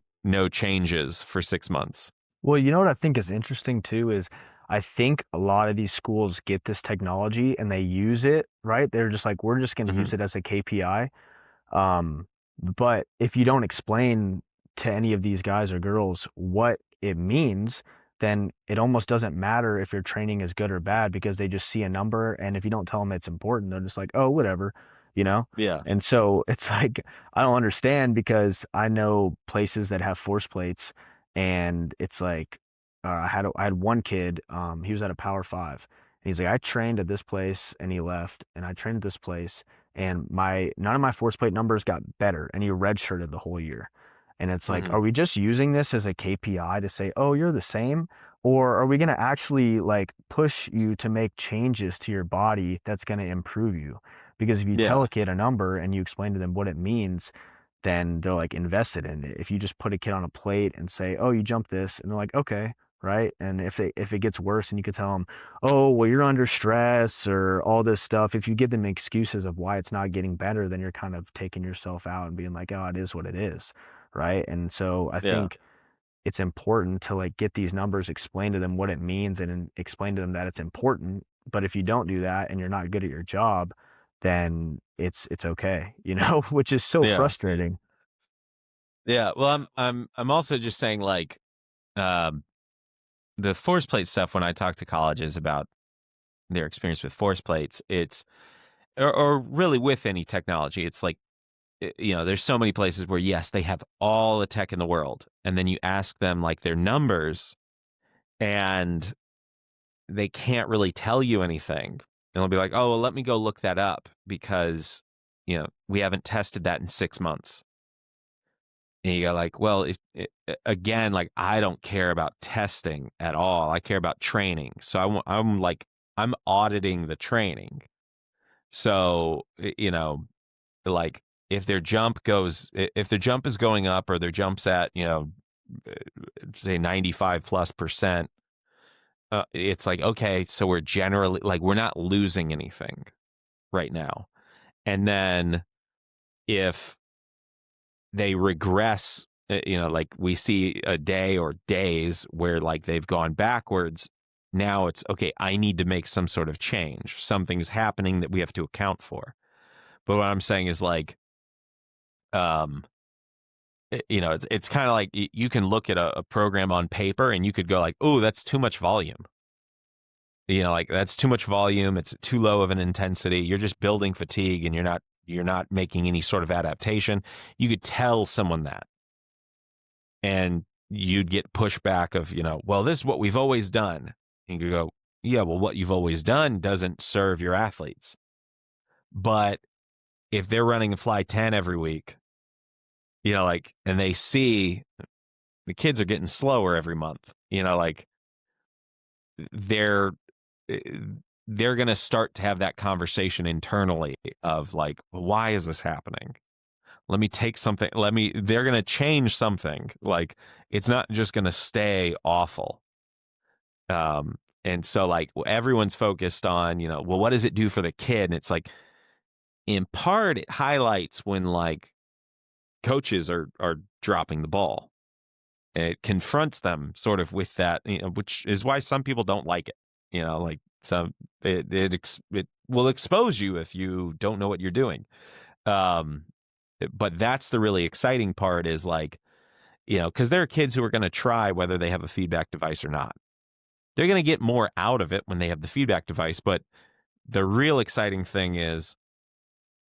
changes for 6 months. Well, you know what I think is interesting too is I think a lot of these schools get this technology and they use it, right? They're just like, we're just going to Mm-hmm. use it as a KPI. Um, but if you don't explain to any of these guys or girls what it means, then it almost doesn't matter if your training is good or bad because they just see a number. And if you don't tell them it's important, they're just like, oh, whatever, you know? Yeah. And so it's like, I don't understand because I know places that have force plates and it's like, I had one kid, he was at a Power Five and he's like, I trained at this place and he left and I trained at this place and none of my force plate numbers got better and he redshirted the whole year. And it's like, Mm-hmm. are we just using this as a KPI to say, oh, you're the same? Or are we going to actually like push you to make changes to your body that's going to improve you? Because if you tell Yeah. a kid a number and you explain to them what it means, then they're like invested in it. If you just put a kid on a plate and say, oh, you jump this, and they're like, okay, right? And if it gets worse and you could tell them, oh, well, you're under stress or all this stuff. If you give them excuses of why it's not getting better, then you're kind of taking yourself out and being like, oh, it is what it is, right? And so I Yeah. think it's important to like get these numbers, explain to them what it means, and explain to them that it's important. But if you don't do that and you're not good at your job, then it's okay, which is so Yeah. frustrating. Yeah. Well, I'm also just saying, like, um, the force plate stuff, when I talk to colleges about their experience with force plates, or really with any technology, it's like, there's so many places where, yes, they have all the tech in the world. And then you ask them like their numbers and they can't really tell you anything. And they'll be like, oh, well, let me go look that up because, we haven't tested that in 6 months. And you go like, well, again, like, I don't care about testing at all. I care about training. So I'm auditing the training. So, like, if their jump is going up or their jump's at, say 95+%, it's like, okay, so we're generally like, we're not losing anything right now. And then if they regress, like we see a day or days where like they've gone backwards. Now it's okay. I need to make some sort of change. Something's happening that we have to account for. But what I'm saying is like, um, it's kind of like you can look at a program on paper and you could go like, oh, that's too much volume. Like that's too much volume. It's too low of an intensity. You're just building fatigue, and you're not making any sort of adaptation. You could tell someone that, and you'd get pushback of, well, this is what we've always done. And you go, yeah, well, what you've always done doesn't serve your athletes. But if they're running a fly 10 every week, like, and they see the kids are getting slower every month, like they're eh, they're going to start to have that conversation internally of like, well, why is this happening? Let me take something. They're going to change something. Like, it's not just going to stay awful. And so like everyone's focused on, well, what does it do for the kid? And it's like, in part, it highlights when like coaches are dropping the ball. It confronts them sort of with that, which is why some people don't like it. Like some it will expose you if you don't know what you're doing. Um, but that's the really exciting part is like, because there are kids who are going to try whether they have a feedback device or not. They're going to get more out of it when they have the feedback device. But the real exciting thing is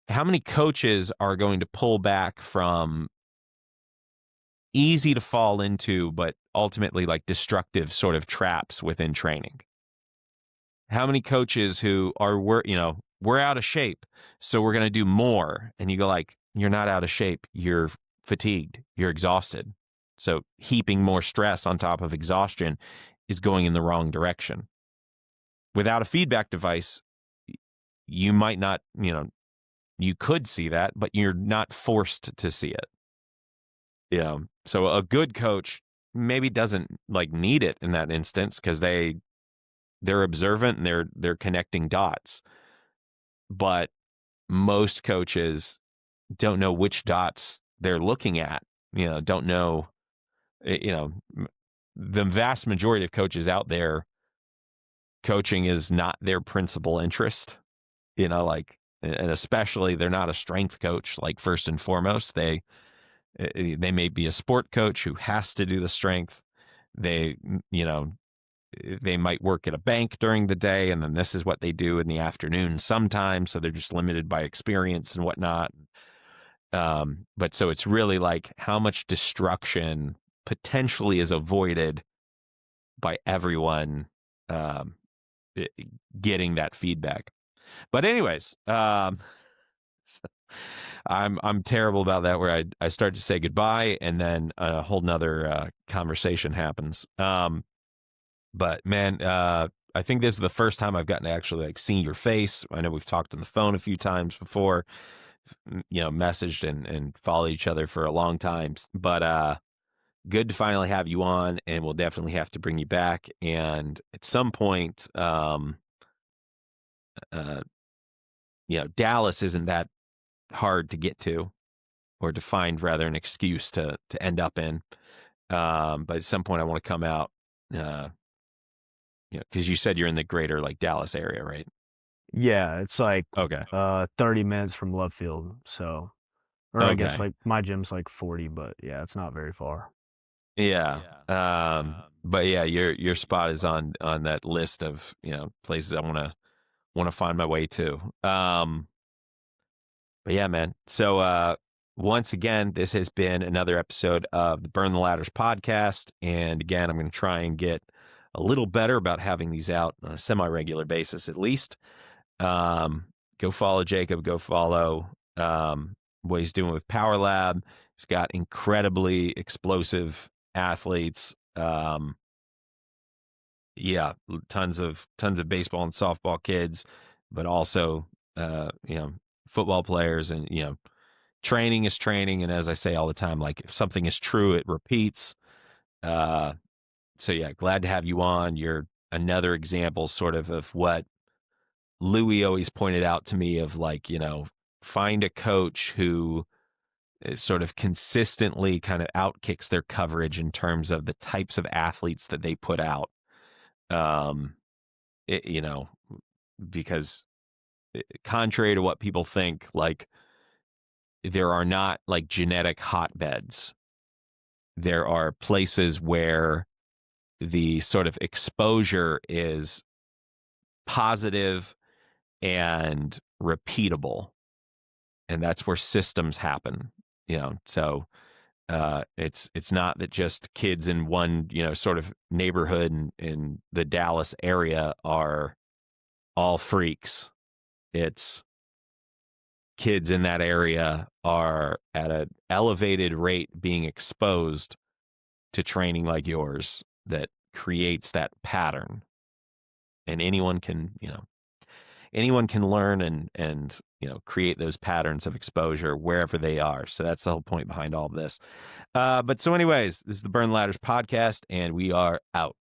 how many coaches are going to pull back from easy to fall into, but ultimately like destructive sort of traps within training. How many coaches who are, we're out of shape, so we're going to do more. And you go like, you're not out of shape. You're fatigued. You're exhausted. So heaping more stress on top of exhaustion is going in the wrong direction. Without a feedback device, you might not, you could see that, but you're not forced to see it. So a good coach maybe doesn't like need it in that instance because they're observant and they're connecting dots. But most coaches don't know which dots they're looking at, don't know, the vast majority of coaches out there, coaching is not their principal interest, like, and especially they're not a strength coach, like first and foremost. They may be a sport coach who has to do the strength. They, they might work at a bank during the day, and then this is what they do in the afternoon sometimes. So they're just limited by experience and whatnot. But so it's really like how much destruction potentially is avoided by everyone getting that feedback. But anyways, so I'm terrible about that where I start to say goodbye and then a whole nother conversation happens. But man, I think this is the first time I've gotten to actually like see your face. I know we've talked on the phone a few times before, messaged and followed each other for a long time. But good to finally have you on, and we'll definitely have to bring you back. And at some point, Dallas isn't that hard to get to, or to find rather an excuse to end up in. But at some point I want to come out, because you said you're in the greater like Dallas area, right? Yeah, it's like Okay. 30 minutes from Love Field. So, or I guess Okay. like my gym's like 40, but yeah, it's not very far. Yeah. But yeah, your spot is on that list of, places I want to find my way to. But yeah, man. So once again, this has been another episode of the Burn the Ladders podcast. And again, I'm going to try and get a little better about having these out on a semi-regular basis at least. Go follow Jacob. Go follow what he's doing with Power Lab. He's got incredibly explosive athletes. Yeah, tons of baseball and softball kids, but also football players, and training is training. And as I say all the time, like if something is true, it repeats. So yeah, glad to have you on. You're another example sort of what Louis always pointed out to me of like, find a coach who is sort of consistently kind of outkicks their coverage in terms of the types of athletes that they put out. Because contrary to what people think, like there are not like genetic hotbeds. There are places where the sort of exposure is positive and repeatable, and that's where systems happen. So it's not that just kids in one sort of neighborhood in the Dallas area are all freaks. It's kids in that area are at an elevated rate being exposed to training like yours that creates that pattern, and anyone can learn and create those patterns of exposure wherever they are. So that's the whole point behind all of this. But so anyways, this is the Burn Ladders podcast, and we are out.